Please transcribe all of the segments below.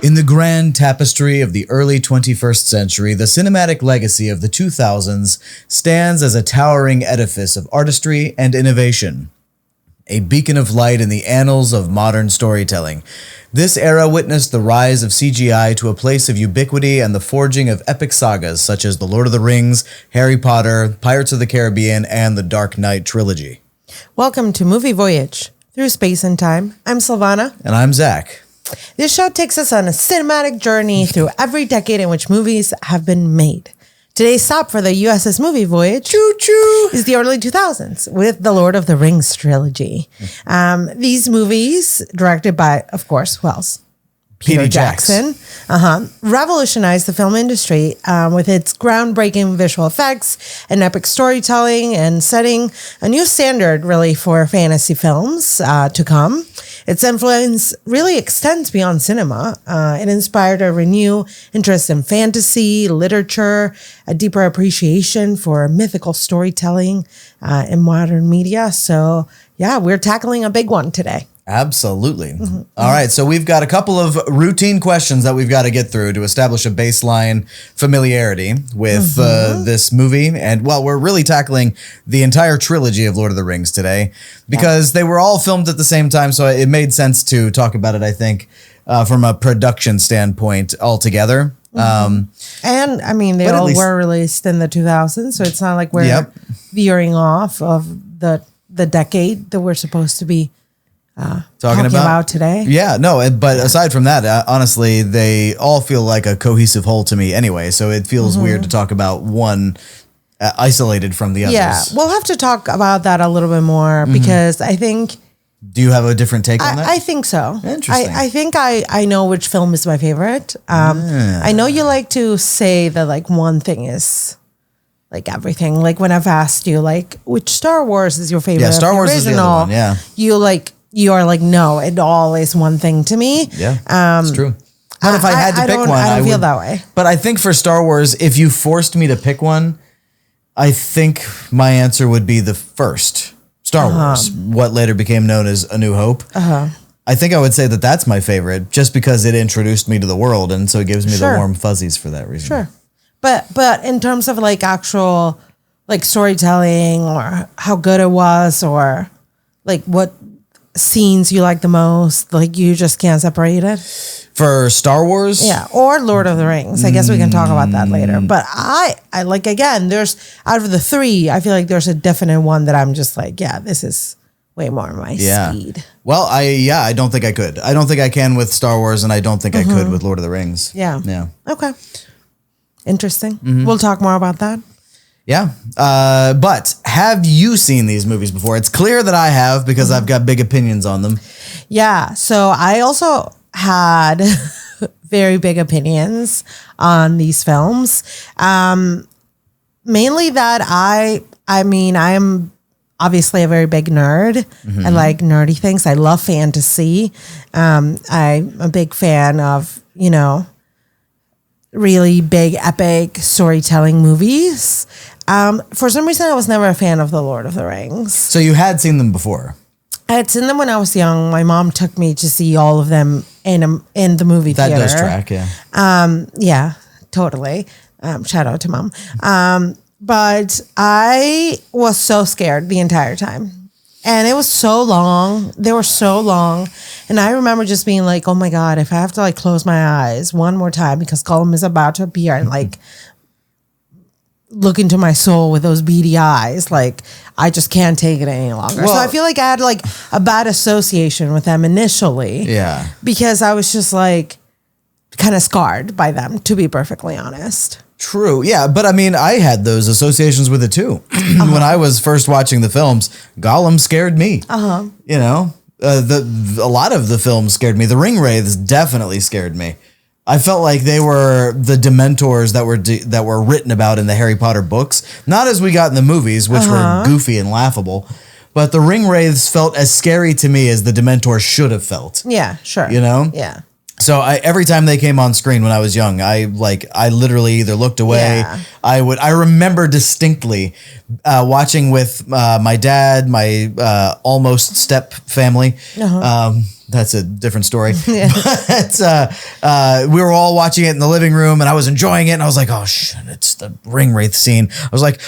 In the grand tapestry of the early 21st century, the cinematic legacy of the 2000s stands as a towering edifice of artistry and innovation, a beacon of light in the annals of modern storytelling. This era witnessed the rise of CGI to a place of ubiquity and the forging of epic sagas such as The Lord of the Rings, Harry Potter, Pirates of the Caribbean, and the Dark Knight trilogy. Welcome to Movie Voyage Through Space and Time. I'm Sylvana. And I'm Zach. This show takes us on a cinematic journey through every decade in which movies have been made. Today's stop for the USS Movie Voyage Choo-choo! is the early 2000s with the Lord of the Rings trilogy. These movies, directed by, of course, who else? Peter Jackson. Revolutionized the film industry with its groundbreaking visual effects and epic storytelling and setting a new standard, really, for fantasy films to come. Its influence really extends beyond cinema. It inspired a renewed interest in fantasy, literature, a deeper appreciation for mythical storytelling in modern media. So, yeah, we're tackling a big one today. Absolutely. All right. So we've got a couple of routine questions that we've got to get through to establish a baseline familiarity with this movie. And well, we're really tackling the entire trilogy of Lord of the Rings today because they were all filmed at the same time. So it made sense to talk about it, I think, from a production standpoint altogether. And I mean, they all were released in the 2000s. So it's not like we're veering off of the decade that we're supposed to be talking about today. Yeah, no, but aside from that, honestly, they all feel like a cohesive whole to me anyway. So it feels weird to talk about one isolated from the others. Yeah, we'll have to talk about that a little bit more because I think... Do you have a different take on that? I think so. Interesting. I think I know which film is my favorite. I know you like to say that like one thing is... like everything. Like when I've asked you, like, which Star Wars is your favorite? Yeah, Star Wars is the other one, yeah. You are like, no, it all is one thing to me. Yeah, it's true. But if I had to pick one, I don't feel that way. But I think for Star Wars, if you forced me to pick one, I think my answer would be the first Star Wars, what later became known as A New Hope. I think I would say that that's my favorite just because it introduced me to the world. And so it gives me the warm fuzzies for that reason. Sure. But in terms of like actual like storytelling or how good it was or like what scenes you like the most, like you just can't separate it? For Star Wars? Yeah, or Lord of the Rings. I guess we can talk about that later. But I like, again, there's out of the three, I feel like there's a definite one that I'm just like, yeah, this is way more my speed. Well, I don't think I could. I don't think I can with Star Wars, and I don't think I could with Lord of the Rings. Yeah. Yeah. Okay. Interesting. We'll talk more about that. Yeah. But have you seen these movies before? It's clear that I have because I've got big opinions on them. Yeah. So I also had very big opinions on these films. Mainly that I mean, I am obviously a very big nerd. I like nerdy things. I love fantasy. I'm a big fan of, really big, epic storytelling movies. For some reason, I was never a fan of The Lord of the Rings. So you had seen them before? I had seen them when I was young. My mom took me to see all of them in the movie theater. That does track, yeah. Yeah, totally. Shout out to Mom. But I was so scared the entire time. And it was so long. They were so long. And I remember just being like, oh my God, if I have to like close my eyes one more time because Gollum is about to appear and like look into my soul with those beady eyes, like I just can't take it any longer. So I feel like I had like a bad association with them initially. Yeah. Because I was just like kind of scarred by them, to be perfectly honest. True. Yeah. But I mean, I had those associations with it too. When I was first watching the films, Gollum scared me. A lot of the films scared me. The Ring Wraiths definitely scared me. I felt like they were the Dementors that were written about in the Harry Potter books. Not as we got in the movies, which were goofy and laughable. But the Ring Wraiths felt as scary to me as the Dementors should have felt. Yeah, sure. You know? Yeah. So every time they came on screen when I was young, I literally either looked away. Yeah. I remember distinctly watching with my dad, my almost step family. That's a different story. But we were all watching it in the living room, and I was enjoying it. And I was like, "Oh shit, it's the ring wraith scene." I was like,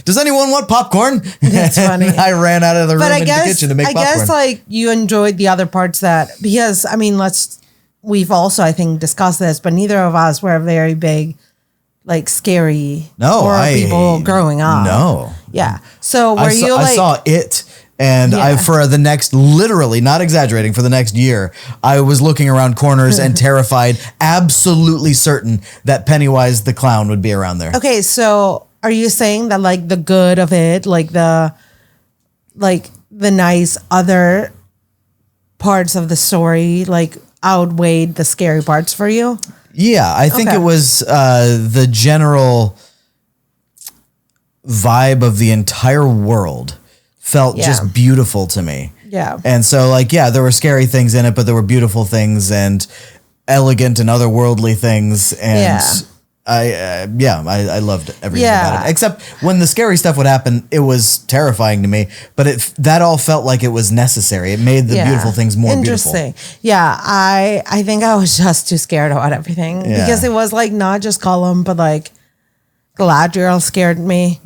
does anyone want popcorn?" That's funny. And I ran out of the room into the kitchen to make popcorn. I guess like you enjoyed the other parts because I mean, we've also I think discussed this, but neither of us were very big, like scary horror people growing up. No. Yeah. So were you like? I saw it. And for the next, literally, not exaggerating, for the next year, I was looking around corners and terrified, absolutely certain that Pennywise the clown would be around there. Okay, so are you saying that like the good of it, like the nice other parts of the story, like outweighed the scary parts for you? Yeah, I think it was the general vibe of the entire world felt just beautiful to me. Yeah. And so there were scary things in it, but there were beautiful things and elegant and otherworldly things. And I loved everything about it. Except when the scary stuff would happen, it was terrifying to me, but that all felt like it was necessary. It made the beautiful things more beautiful. Interesting. Yeah. I think I was just too scared about everything because it was like not just Gollum, but like Galadriel scared me.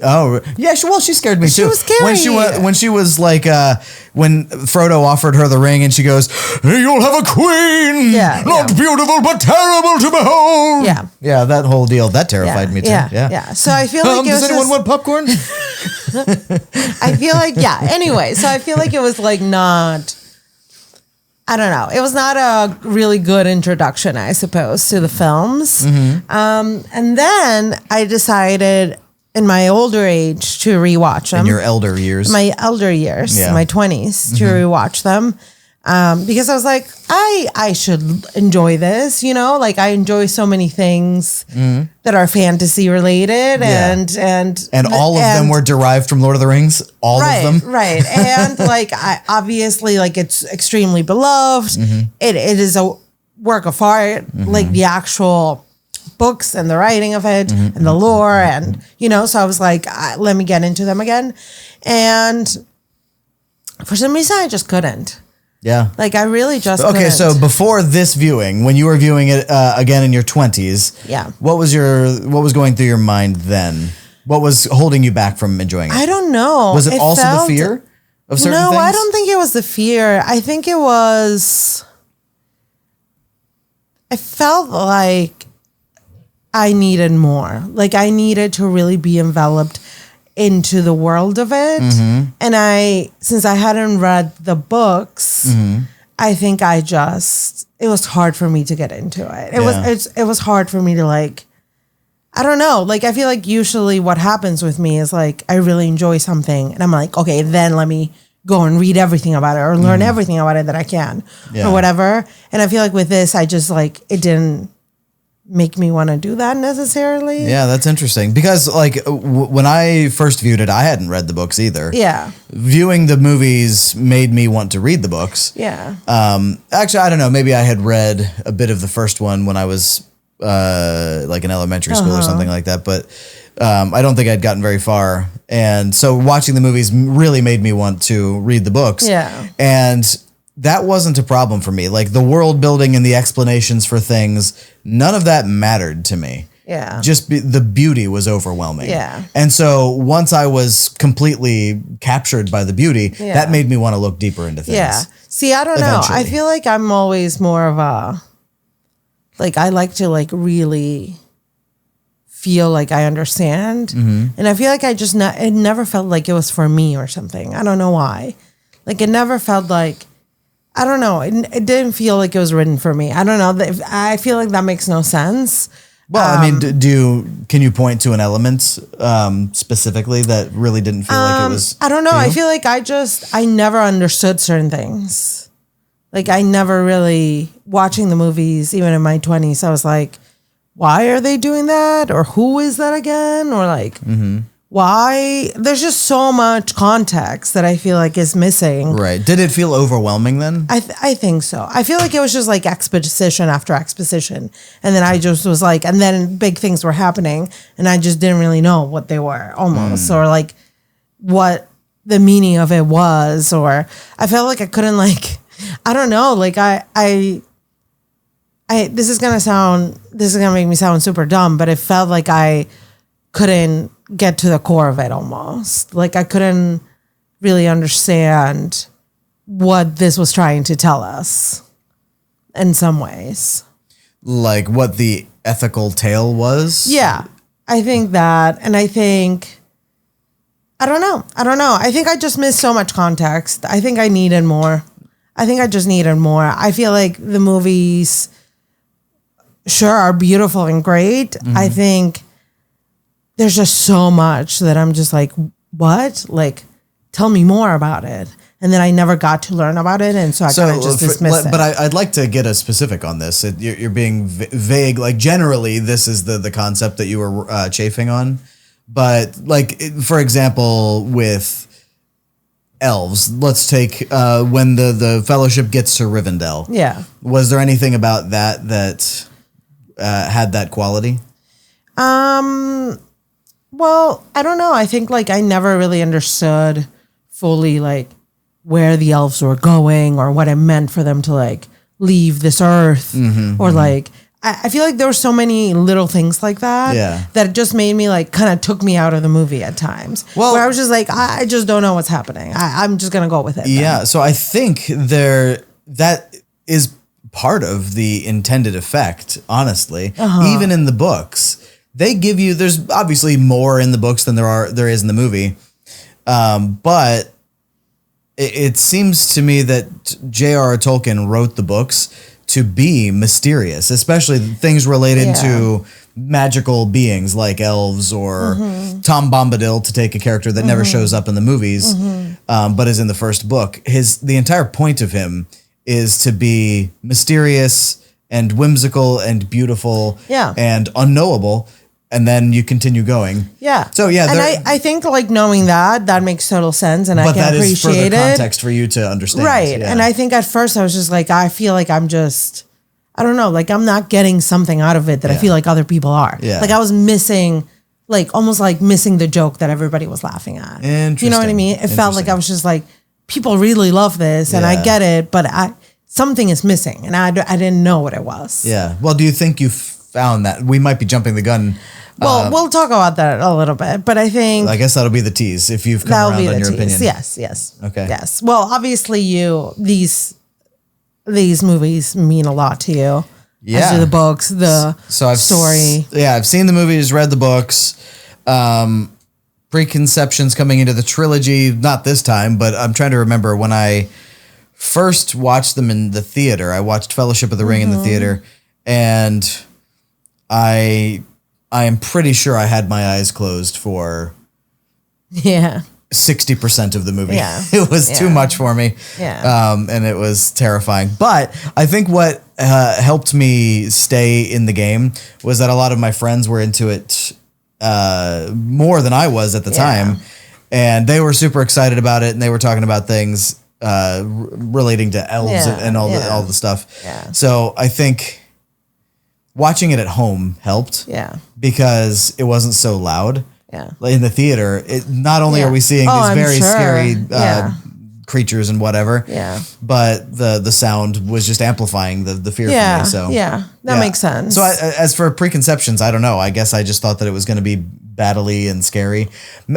Oh yeah, she scared me too. She was scary when she was like when Frodo offered her the ring and she goes, "Hey, you'll have a queen, not beautiful but terrible to behold." Yeah, that whole deal that terrified me too. Yeah. So I feel like does anyone want popcorn? I feel like Anyway, so I feel like it was like not. I don't know. It was not a really good introduction, I suppose, to the films. And then I decided in my older age to rewatch them. In your elder years. My elder years, my 20s, to rewatch them. Because I was like, I should enjoy this, like I enjoy so many things that are fantasy related and all of them were derived from Lord of the Rings. All of them. Right. And like, I obviously like it's extremely beloved. It is a work of art, like the actual books and the writing of it and the lore and so I was like let me get into them again, and for some reason I just couldn't. Like I really just couldn't. So before this viewing, when you were viewing it again in your 20s, what was going through your mind then? What was holding you back from enjoying it? I don't know. Was it also the fear of certain things? No, I don't think it was the fear. I think it was I felt like I needed more. Like I needed to really be enveloped into the world of it. And since I hadn't read the books, I think it was hard for me to get into it. It was hard for me to like, I don't know. Like I feel like usually what happens with me is like, I really enjoy something and I'm like, okay, then let me go and read everything about it or learn everything about it that I can or whatever. And I feel like with this, I just like, it didn't make me want to do that necessarily. Yeah, that's interesting because like when I first viewed it, I hadn't read the books either. Yeah. Viewing the movies made me want to read the books. Yeah. Actually, I don't know. Maybe I had read a bit of the first one when I was like in elementary school or something like that, but I don't think I'd gotten very far. And so watching the movies really made me want to read the books. Yeah. And that wasn't a problem for me. Like the world building and the explanations for things, none of that mattered to me. Yeah. Just the beauty was overwhelming. Yeah. And so once I was completely captured by the beauty, that made me want to look deeper into things. Yeah. See, I don't know. I feel like I'm always more of a, like, I like to like really feel like I understand. And I feel like it never felt like it was for me or something. I don't know why. Like it never felt like, I don't know. It didn't feel like it was written for me. I don't know. I feel like that makes no sense. Well, I mean, can you point to an element specifically that really didn't feel like it was? I don't know. I feel like I never understood certain things. Like I never really, watching the movies, even in my 20s, I was like, why are they doing that? Or who is that again? Or like, why there's just so much context that I feel like is missing. Right. Did it feel overwhelming then? I think so. I feel like it was just like exposition after exposition. And then I just was like, and then big things were happening and I just didn't really know what they were almost, or like what the meaning of it was, or I felt like I couldn't like, I don't know, like this is gonna make me sound super dumb, but it felt like I couldn't get to the core of it almost. Like I couldn't really understand what this was trying to tell us in some ways. Like what the ethical tale was? Yeah, I think that. And I think, I don't know. I think I just missed so much context. I think I needed more. I feel like the movies, sure, are beautiful and great. I think there's just so much that I'm just like, what? Like, tell me more about it. And then I never got to learn about it. And so I kind of just dismissed it. But I'd like to get a specific on this. You're being vague. Like generally, this is the concept that you were chafing on. But like, for example, with elves, let's take when the Fellowship gets to Rivendell. Yeah. Was there anything about that had that quality? Well, I don't know. I think like I never really understood fully like where the elves were going or what it meant for them to like leave this earth, or like I feel like there were so many little things like that that it just made me like kind of took me out of the movie at times. Well, where I was just like, I just don't know what's happening. I'm just gonna go with it. Yeah. Then. So I think that is part of the intended effect. Honestly, even in the books. They give you, there's obviously more in the books than there is in the movie. But it seems to me that J.R.R. Tolkien wrote the books to be mysterious, especially things related to magical beings like elves or Tom Bombadil, to take a character that never shows up in the movies, but is in the first book. The entire point of him is to be mysterious and whimsical and beautiful and unknowable. And then you continue going. Yeah. So yeah, and I think like knowing that makes total sense, and I can appreciate it. But that is further context for you to understand, right? Yeah. And I think at first I was just like, I feel like I'm just, I don't know, like I'm not getting something out of it that I feel like other people are. Yeah. Like I was missing, like almost like missing the joke that everybody was laughing at. Interesting. You know what I mean? It felt like I was just like, people really love this, and I get it, but something is missing, and I didn't know what it was. Yeah. Well, do you think you found that? We might be jumping the gun. Well, we'll talk about that a little bit, but I think I guess that'll be the tease if you've come around on your opinion. Yes. Okay. Yes. Well, obviously, these movies mean a lot to you. Yeah. As do the books, the story. I've seen the movies, read the books. Preconceptions coming into the trilogy, not this time, but I'm trying to remember when I first watched them in the theater. I watched Fellowship of the Ring in the theater, and I am pretty sure I had my eyes closed for 60% of the movie. Yeah. It was too much for me. Yeah. And it was terrifying. But I think what helped me stay in the game was that a lot of my friends were into it more than I was at the time. And they were super excited about it, and they were talking about things relating to elves and all the stuff. Yeah. So I think watching it at home helped. Yeah. Because it wasn't so loud. Yeah. In the theater, not only are we seeing these very scary creatures and whatever, but the sound was just amplifying the fear for me. So that makes sense. So as for preconceptions, I don't know. I guess I just thought that it was going to be battly and scary.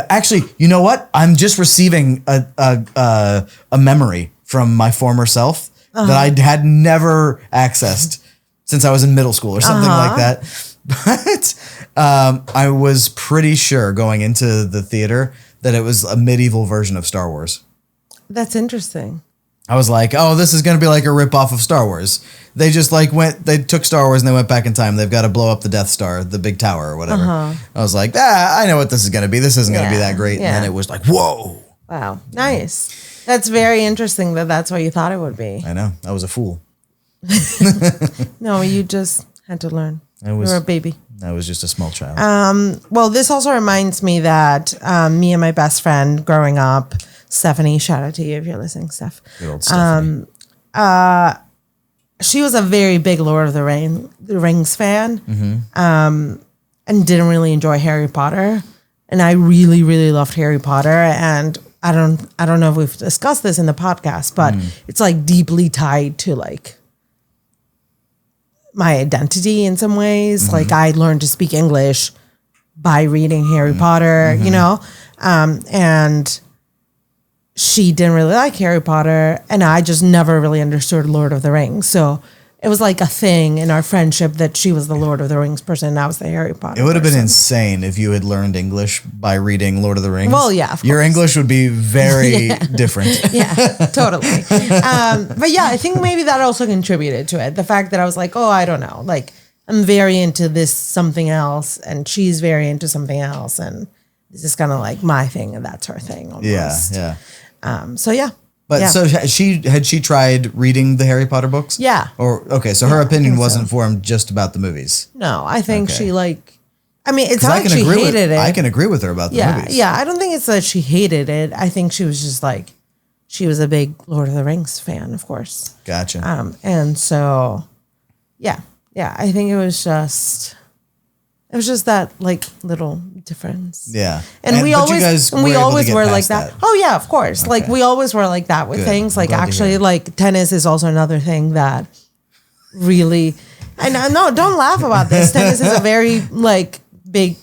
Actually, you know what? I'm just receiving a memory from my former self that I had never accessed since I was in middle school or something like that. But I was pretty sure going into the theater that it was a medieval version of Star Wars. That's interesting. I was like, oh, this is going to be like a ripoff of Star Wars. They just they took Star Wars and they went back in time. They've got to blow up the Death Star, the big tower or whatever. I was like, I know what this is going to be. This isn't going to be that great. And then it was like, whoa. Wow. Nice. That's very interesting that's what you thought it would be. I know. I was a fool. No, you just had to learn. You were a baby. I was just a small child. Well, this also reminds me that me and my best friend growing up, Stephanie, shout out to you if you're listening, Steph. Good old Stephanie. She was a very big Lord of the Rings fan, and didn't really enjoy Harry Potter. And I really, really loved Harry Potter. And I don't know if we've discussed this in the podcast, but it's like deeply tied to like my identity in some ways. Like I learned to speak English by reading Harry Potter, you know, and she didn't really like Harry Potter, and I just never really understood Lord of the Rings. So it was like a thing in our friendship that she was the Lord of the Rings person and I was the Harry Potter It would have been person. insane if you had learned English by reading Lord of the Rings. Well, yeah, of Your course. English would be very different. Yeah, totally. But yeah, I think maybe that also contributed to it. The fact that I was like, oh, I don't know. Like, I'm very into this something else, and she's very into something else. And this is kind of like my thing, and that's her thing almost. Yeah. So yeah. But yeah. so had she tried reading the Harry Potter books? Yeah. Or okay, so her opinion think wasn't so. formed just about the movies. No, I think Okay. she like, I mean, it's 'Cause not like she hated it. I can agree with her about the Yeah, movies. yeah. I don't think it's that she hated it. I think she was just like, she was a big Lord of the Rings fan, of course. Gotcha. And so, yeah. I think it was just that like little difference. Yeah. And we but always, you guys and we able to always get were like past that. Oh yeah, of course. Like we always were like that with Good. things. I'm Like glad to actually, hear. like tennis is also another thing that really. And no, don't laugh about this. Tennis is a very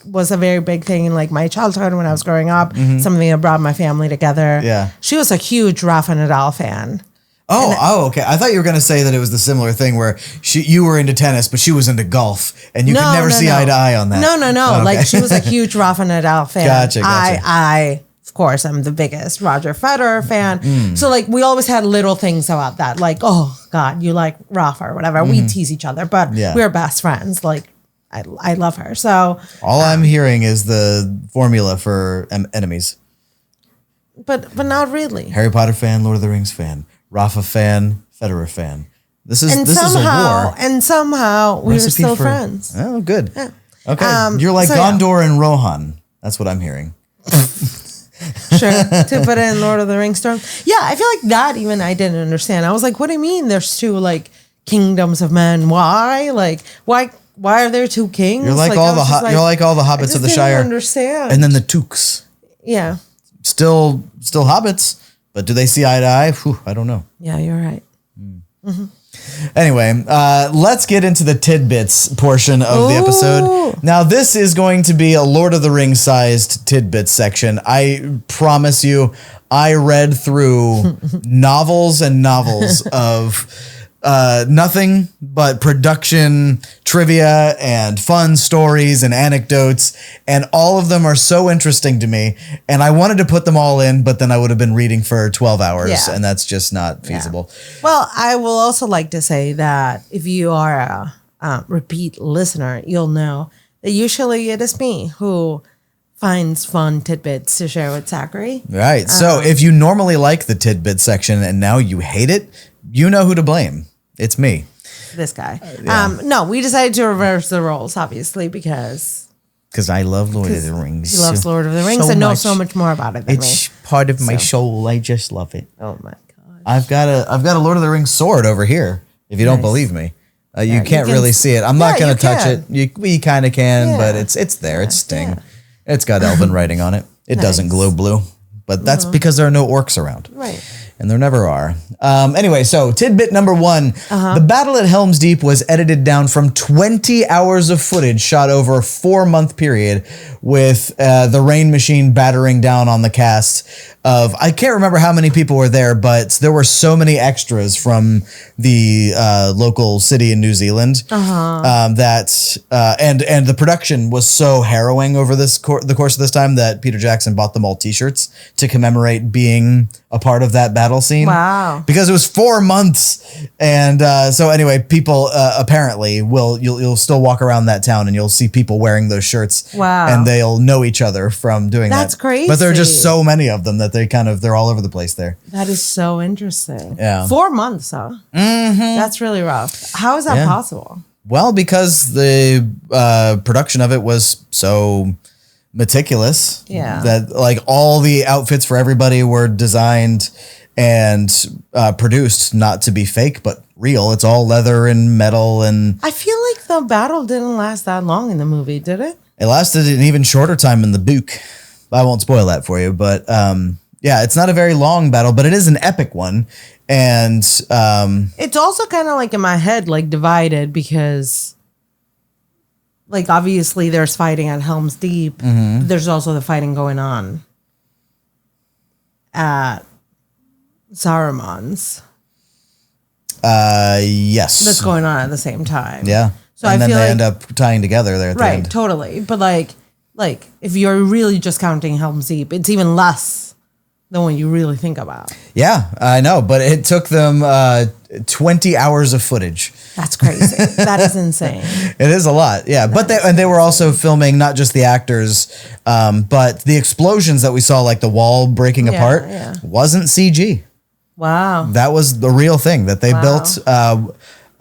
was a very big thing in like my childhood when I was growing up. Something that brought my family together. Yeah. She was a huge Rafa Nadal fan. Okay. I thought you were going to say that it was the similar thing where you were into tennis, but she was into golf, and you could never see eye to eye on that. No. Okay. Like she was a huge Rafa Nadal fan. Gotcha. I of course, I'm the biggest Roger Federer fan. So like we always had little things about that. Like, oh God, you like Rafa or whatever. We tease each other, but we're best friends. Like I love her. So All I'm hearing is the formula for enemies. but not really. Harry Potter fan, Lord of the Rings fan, Rafa fan, Federer fan. This is And this is a war. somehow we were Recipe still for- friends. Oh, good. Okay, you're like so yeah. Gondor and Rohan. That's what I'm hearing. Sure, to put it in Lord of the Rings terms. Yeah, I feel like that even I didn't understand. I was like, what do you mean there's two like kingdoms of men? Why? Like why are there two kings? You're like all the you're like all the hobbits of the Shire. Understand. And then the Tooks. Yeah. Still hobbits, but do they see eye to eye? Whew, I don't know. Yeah, you're right. Anyway, let's get into the tidbits portion of the episode. Now, this is going to be a Lord of the Rings sized tidbits section. I promise you, I read through novels and novels of nothing but production trivia and fun stories and anecdotes, and all of them are so interesting to me, and I wanted to put them all in, but then I would have been reading for 12 hours, Yeah. and that's just not feasible. Well, I will also like to say that if you are a repeat listener, you'll know that usually it is me who finds fun tidbits to share with Zachary. Right. So if you normally like the tidbit section and now you hate it, you know who to blame. It's me. This guy. No, we decided to reverse the roles, obviously, because I love Lord of the Rings. he loves Lord of the Rings and knows so much more about it than It's part of my soul. I just love it. me. Oh my God. I've got a Lord of the Rings sword over here. If you don't believe me, you can't can really see it. I'm not Yeah, going you to touch can. it. We kind of can, Yeah. but it's there. It's Sting. yeah. It's got elven writing on it. It doesn't Nice. glow blue, but that's because there are no orcs around. Right. And there never are. Anyway, so tidbit number one. The battle at Helm's Deep was edited down from 20 hours of footage shot over a 4-month period with the rain machine battering down on the cast of, I can't remember how many people were there, but there were so many extras from the local city in New Zealand that, and the production was so harrowing over the course of this time that Peter Jackson bought them all t-shirts to commemorate being a part of that battle scene. Wow. Because it was 4 months. And so anyway, people apparently you'll still walk around that town and you'll see people wearing those shirts. Wow. And they'll know each other from doing that. That's crazy. But there are just so many of them that they're all over the place there. That is so interesting. Yeah. 4 months, huh? Mm-hmm. That's really rough. How is that possible? Well, because the production of it was so meticulous. Yeah. That like all the outfits for everybody were designed and produced not to be fake, but real. It's all leather and metal. And I feel like the battle didn't last that long in the movie, did it? it lasted an even shorter time in the book. I won't spoil that for you, but yeah, it's not a very long battle, but it is an epic one. And it's also kind of like in my head, like divided because like obviously there's fighting at Helm's Deep. Mm-hmm. There's also the fighting going on at Saruman's. Yes. That's going on at the same time. Yeah. So and I then feel they like, end up tying together there at the right, end. totally. But like if you're really just counting Helm's Deep, it's even less than what you really think about. Yeah, I know, but it took them 20 hours of footage. That's crazy. That is insane. It is a lot, yeah. But they were also filming not just the actors, but the explosions that we saw, like the wall breaking apart, wasn't CG. Wow. That was the real thing that they built.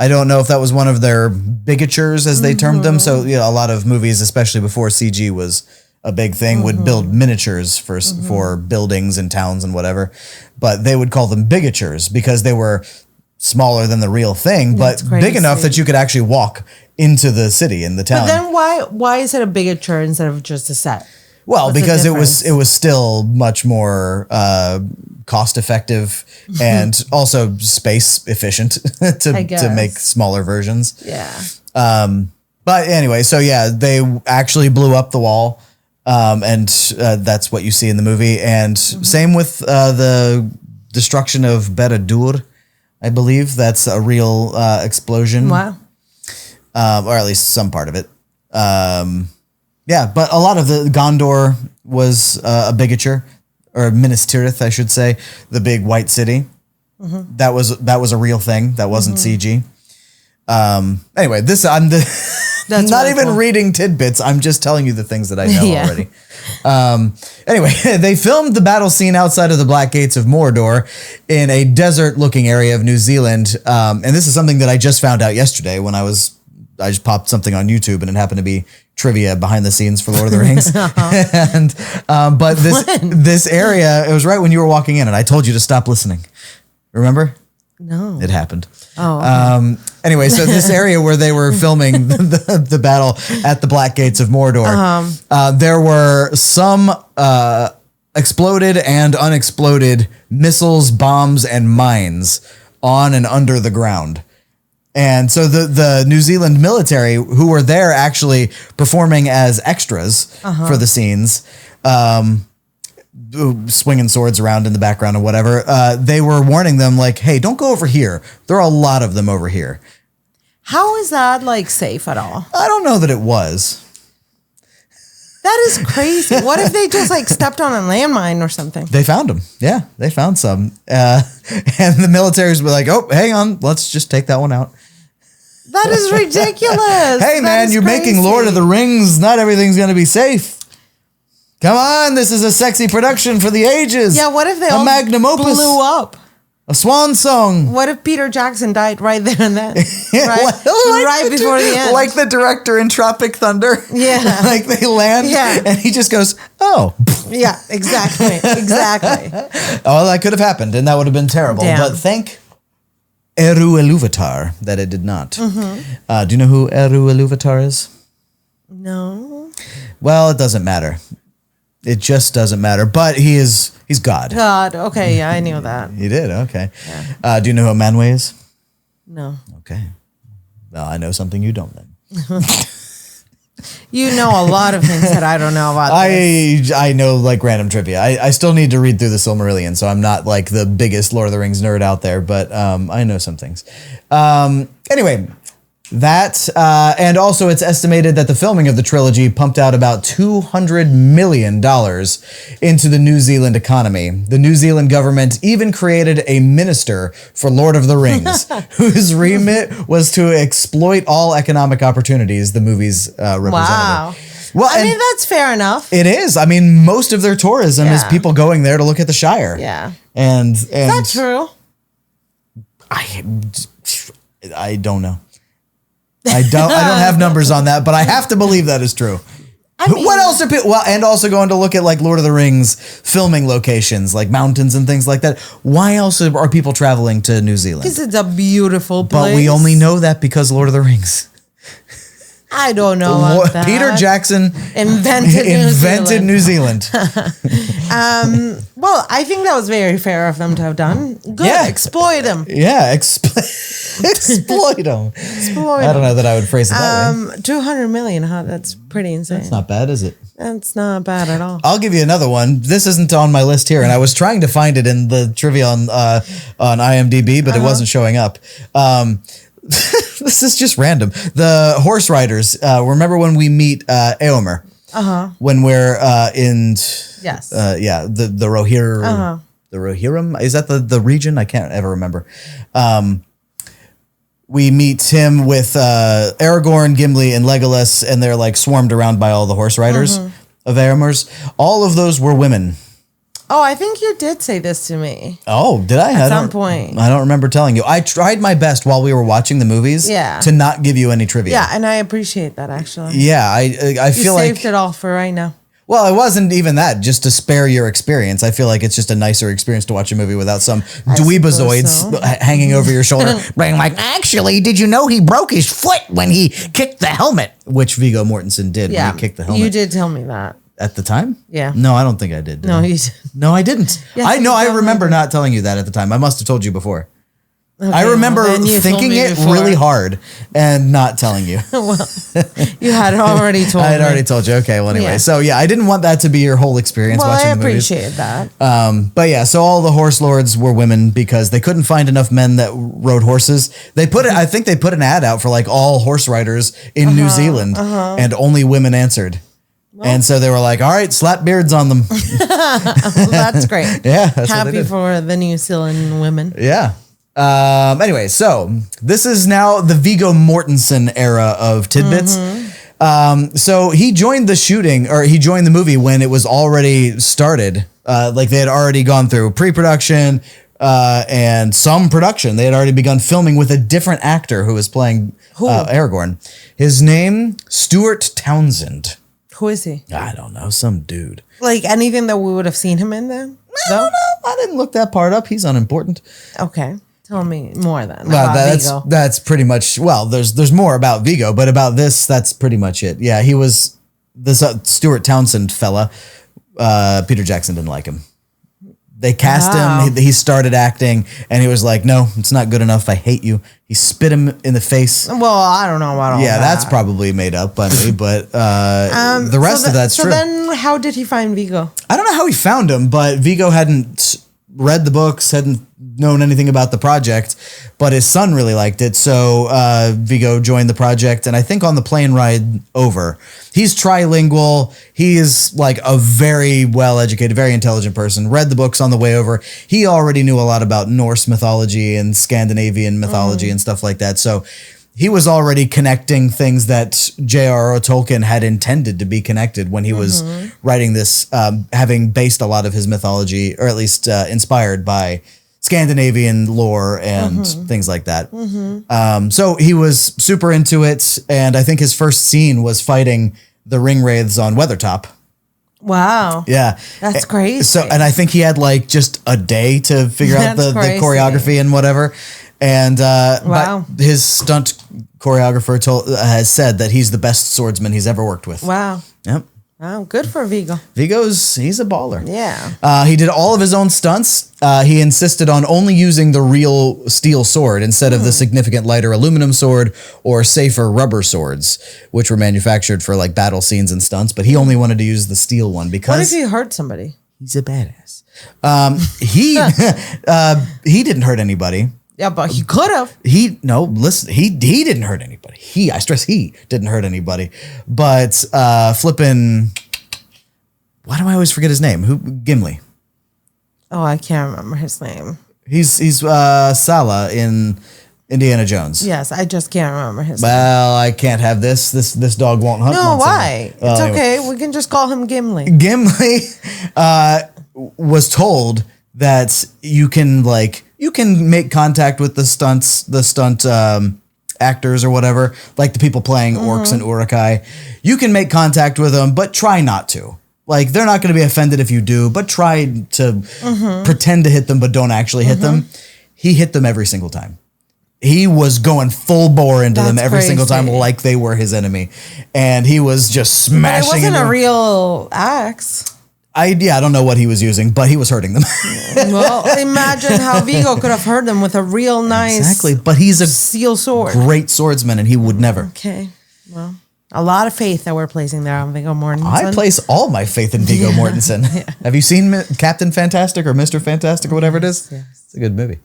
I don't know if that was one of their bigatures, as they termed them. So, you know, a lot of movies, especially before CG was a big thing, would build miniatures for buildings and towns and whatever. But they would call them bigatures because they were smaller than the real thing, but big enough that you could actually walk into the city and the town. But then why is it a bigature instead of just a set? Well, What's the because difference? it was still much more cost effective and also space efficient to make smaller versions. Yeah. But anyway, so yeah, they actually blew up the wall. And that's what you see in the movie. And same with the destruction of Beradur, I believe. That's a real explosion. Wow. Or at least some part of it. Yeah, but a lot of the Gondor was a bigature, or Minas Tirith, I should say, the big white city. That was a real thing. That wasn't CG. Anyway, That's not even reading tidbits. I'm just telling you the things that I know already. Anyway, they filmed the battle scene outside of the Black Gates of Mordor in a desert-looking area of New Zealand. And this is something that I just found out yesterday when I just popped something on YouTube and it happened to be trivia behind the scenes for Lord of the Rings. But this area, it was right when you were walking in and I told you to stop listening. Remember? No. It happened. Oh, okay. Anyway, so this area where they were filming the battle at the Black Gates of Mordor, there were some exploded and unexploded missiles, bombs, and mines on and under the ground. And so the New Zealand military, who were there actually performing as extras for the scenes, swinging swords around in the background or whatever, they were warning them like, hey, don't go over here. There are a lot of them over here. How is that like safe at all? I don't know that it was. That is crazy. What if they just like stepped on a landmine or something? They found them. Yeah, they found some. And the militaries were like, oh, hang on. Let's just take that one out. That is ridiculous. Hey, man, you're making Lord of the Rings. Not everything's going to be safe. Come on, this is a sexy production for the ages. Yeah, what if they a all magnum opus, blew up? A swan song. What if Peter Jackson died right there and then? Right before the end. Like the director in Tropic Thunder. Yeah. Like they land and he just goes, oh. Yeah, exactly. Exactly. Oh, that could have happened and that would have been terrible. Damn. But thank Eru Ilúvatar that it did not. Do you know who Eru Ilúvatar is? No. Well, it doesn't matter. It just doesn't matter. But he's God. God. Okay. Yeah, I knew that. You did? Okay. Yeah. Do you know who Manwë is? No. Okay. Well, I know something you don't then. You know a lot of things that I don't know about this. I know like random trivia. I still need to read through the Silmarillion, so I'm not like the biggest Lord of the Rings nerd out there, but I know some things. Anyway, that and also it's estimated that the filming of the trilogy pumped out about $200 million into the New Zealand economy. The New Zealand government even created a minister for Lord of the Rings, whose remit was to exploit all economic opportunities the movies represented. Wow. Well, I mean, that's fair enough. It is. I mean, most of their tourism is people going there to look at the Shire. Yeah. And is that true? I don't know. I don't have numbers on that, but I have to believe that is true. What else are people? Well, and also going to look at like Lord of the Rings filming locations, like mountains and things like that. Why else are people traveling to New Zealand? Because it's a beautiful place. But we only know that because Lord of the Rings. I don't know about that. Peter Jackson invented New Zealand. Well, I think that was very fair of them to have done. Good. Yeah. Exploit them. Yeah. Exploit them. I don't know that I would phrase it that way. 200 million, huh? That's pretty insane. That's not bad, is it? That's not bad at all. I'll give you another one. This isn't on my list here, and I was trying to find it in the trivia on IMDb, but it wasn't showing up. This is just random. The horse riders. Remember when we meet Eomer? When we're in the Rohirrim. The Rohirrim? Is that the region? I can't ever remember. We meet him with Aragorn, Gimli, and Legolas, and they're like swarmed around by all the horse riders of Eomer's. All of those were women. Oh, I think you did say this to me. Oh, did I? At some point. I don't remember telling you. I tried my best while we were watching the movies to not give you any trivia. Yeah, and I appreciate that, actually. Yeah, I feel like... You saved it all for right now. Well, it wasn't even that, just to spare your experience. I feel like it's just a nicer experience to watch a movie without some dweebazoids hanging over your shoulder, being like, actually, did you know he broke his foot when he kicked the helmet? Which Viggo Mortensen did when he kicked the helmet. You did tell me that. At the time? Yeah. No, I don't think I did. No, you did. No, I didn't. Yes, I remember not telling you that at the time. I must have told you before. Okay, I remember thinking it really hard and not telling you. Well, you had already told me. I had already told you. Okay, well, anyway. Yeah. So, yeah, I didn't want that to be your whole experience watching the movies. I appreciate that. But, yeah, so all the horse lords were women because they couldn't find enough men that rode horses. They put it. I think they put an ad out for, like, all horse riders in New Zealand, and only women answered. Well, and so they were like, all right, slap beards on them. Well, that's great. Yeah. That's happy for the New Zealand women. Yeah. Anyway, so this is now the Viggo Mortensen era of tidbits. So he joined the movie when it was already started. Like they had already gone through pre-production and some production. They had already begun filming with a different actor who was playing Aragorn. His name, Stuart Townsend. Who is he? I don't know. Some dude. Like anything that we would have seen him in then? I don't know. I didn't look that part up. He's unimportant. Okay. Tell me more then about Viggo. That's pretty much, well, there's more about Viggo, but about this, that's pretty much it. Yeah, he was, this Stuart Townsend fella, Peter Jackson didn't like him. They cast him, he started acting, and he was like, no, it's not good enough, I hate you. He spit him in the face. Well, I don't know about all that. Yeah, that's probably made up by me, but the rest of that's true. So then how did he find Viggo? I don't know how he found him, but Viggo hadn't read the books, hadn't known anything about the project, but his son really liked it. So Viggo joined the project, and I think on the plane ride over, he's trilingual. He is like a very well-educated, very intelligent person, read the books on the way over. He already knew a lot about Norse mythology and Scandinavian mythology and stuff like that. So he was already connecting things that J.R.R. Tolkien had intended to be connected when he was writing this, having based a lot of his mythology, or at least inspired by Scandinavian lore and things like that. So he was super into it, and I think his first scene was fighting the ringwraiths on Weathertop. Wow. Yeah. That's crazy. So, and I think he had like just a day to figure out the choreography and whatever. And but his stunt choreographer has said that he's the best swordsman he's ever worked with. Wow. Yep. Wow, good for Viggo. He's a baller. Yeah. He did all of his own stunts. He insisted on only using the real steel sword instead of the significant lighter aluminum sword or safer rubber swords, which were manufactured for like battle scenes and stunts. But he only wanted to use the steel one because... What if he hurt somebody? He's a badass. He didn't hurt anybody. Yeah, but he could have. He didn't hurt anybody. I stress he didn't hurt anybody. But flipping, why do I always forget his name? Gimli. Oh, I can't remember his name. He's Sala in Indiana Jones. Yes, I just can't remember his name. Well, I can't have this. This dog won't hunt. No, why? It's okay. We can just call him Gimli. Gimli was told that you can make contact with the stunt actors or whatever, like the people playing orcs and urukai, you can make contact with them, but try not to. Like, they're not going to be offended if you do, but try to pretend to hit them, but don't actually hit them. He hit them every single time. He was going full bore into them every single time like they were his enemy. And he was just smashing. But it wasn't a real axe. I don't know what he was using, but he was hurting them. Well, imagine how Vigo could have hurt them with a real nice exactly. But he's a steel sword. Great swordsman, and he would never. Okay. Well, a lot of faith that we're placing there on Viggo Mortensen. I place all my faith in Viggo Mortensen. Have you seen Captain Fantastic or Mr. Fantastic or whatever it is? Yes. It's a good movie.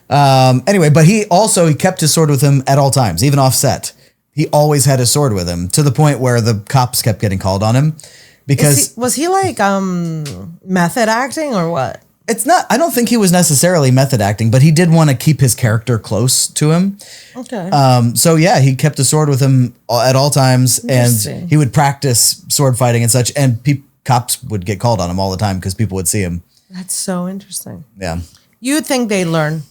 Anyway, but he kept his sword with him at all times, even off set. He always had his sword with him, to the point where the cops kept getting called on him. Because was he like method acting or what? It's not. I don't think he was necessarily method acting, but he did want to keep his character close to him. Okay. So yeah, he kept his sword with him at all times, and he would practice sword fighting and such. And cops would get called on him all the time because people would see him. That's so interesting. Yeah. You'd think they learn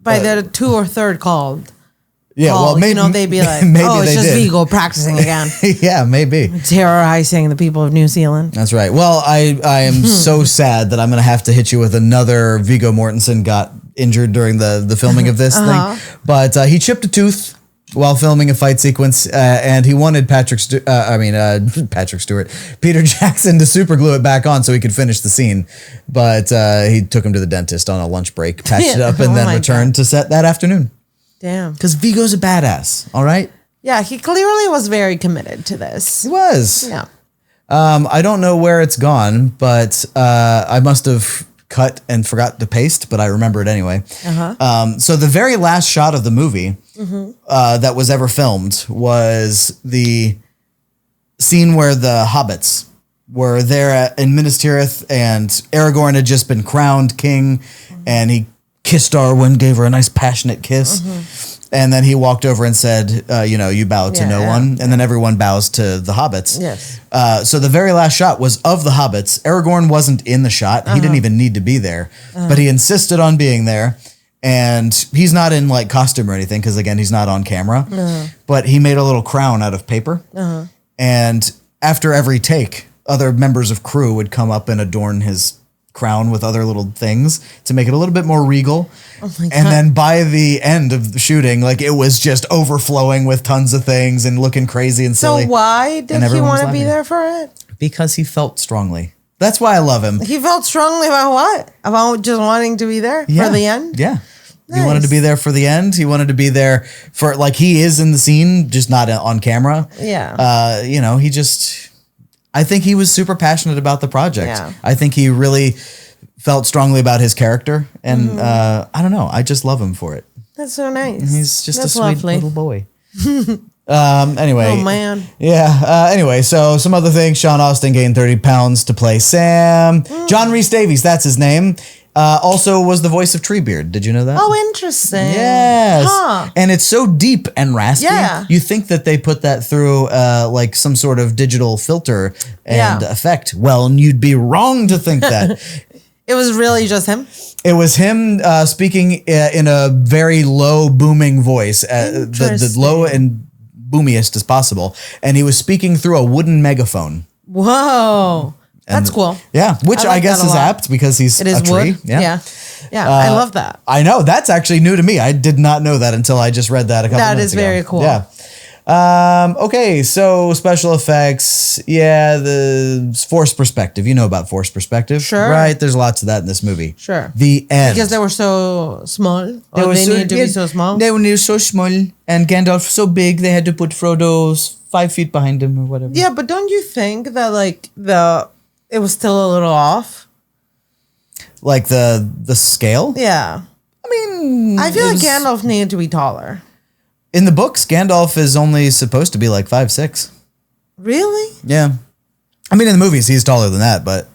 by the 2 or 3rd called. Yeah, well, maybe they'd be like, maybe "Oh, it's just Vigo practicing again." Yeah, maybe terrorizing the people of New Zealand. That's right. Well, I am so sad that I'm going to have to hit you with another Viggo Mortensen got injured during the filming of this thing. But he chipped a tooth while filming a fight sequence, and he wanted Peter Jackson to super glue it back on so he could finish the scene. But he took him to the dentist on a lunch break, patched it up, and then returned to set that afternoon. Damn. Because Vigo's a badass, all right? Yeah, he clearly was very committed to this. He was. Yeah. I don't know where it's gone, but I must have cut and forgot to paste, but I remember it anyway. So the very last shot of the movie that was ever filmed was the scene where the hobbits were there in Minas Tirith, and Aragorn had just been crowned king, and he kissed Arwen, gave her a nice passionate kiss. And then he walked over and said, you bow to no one. And then everyone bows to the hobbits. Yes. So the very last shot was of the hobbits. Aragorn wasn't in the shot. He didn't even need to be there. But he insisted on being there. And he's not in like costume or anything because, again, he's not on camera. But he made a little crown out of paper. And after every take, other members of crew would come up and adorn his crown with other little things to make it a little bit more regal. Oh my God. And then by the end of the shooting, like, it was just overflowing with tons of things and looking crazy and silly. So why did he want to be there for it? Because he felt strongly. That's why I love him. He felt strongly about what? About just wanting to be there for the end? Yeah. Nice. He wanted to be there for the end. He wanted to be there for, like, he is in the scene, just not on camera. Yeah. He just... I think he was super passionate about the project. Yeah. I think he really felt strongly about his character. And I don't know. I just love him for it. That's so nice. He's just a sweet little boy. Anyway. Oh, man. Yeah. Anyway, so some other things. Sean Astin gained 30 pounds to play Sam. John Rhys Davies, that's his name. Also was the voice of Treebeard. Did you know that? Oh, interesting. Yes. Huh. And it's so deep and raspy. Yeah. You think that they put that through like some sort of digital filter and effect. Well, and you'd be wrong to think that. It was really just him? It was him speaking in a very low, booming voice, the low and boomiest as possible. And he was speaking through a wooden megaphone. Whoa. That's cool. Yeah, which I guess is apt because he's a tree. Wood. Yeah. I love that. I know. That's actually new to me. I did not know that until I just read that a couple minutes ago. That is very cool. Yeah. Okay, so special effects. Yeah, the force perspective. You know about force perspective. Sure. Right? There's lots of that in this movie. Sure. The end. Because they were so small. Or they needed to be so small. They were so small. And Gandalf so big, they had to put Frodo's 5 feet behind him or whatever. Yeah, but don't you think that like it was still a little off? Like the scale? Yeah. I mean, I feel like Gandalf needed to be taller. In the books, Gandalf is only supposed to be like 5'6". Really? Yeah. I mean, in the movies, he's taller than that, but...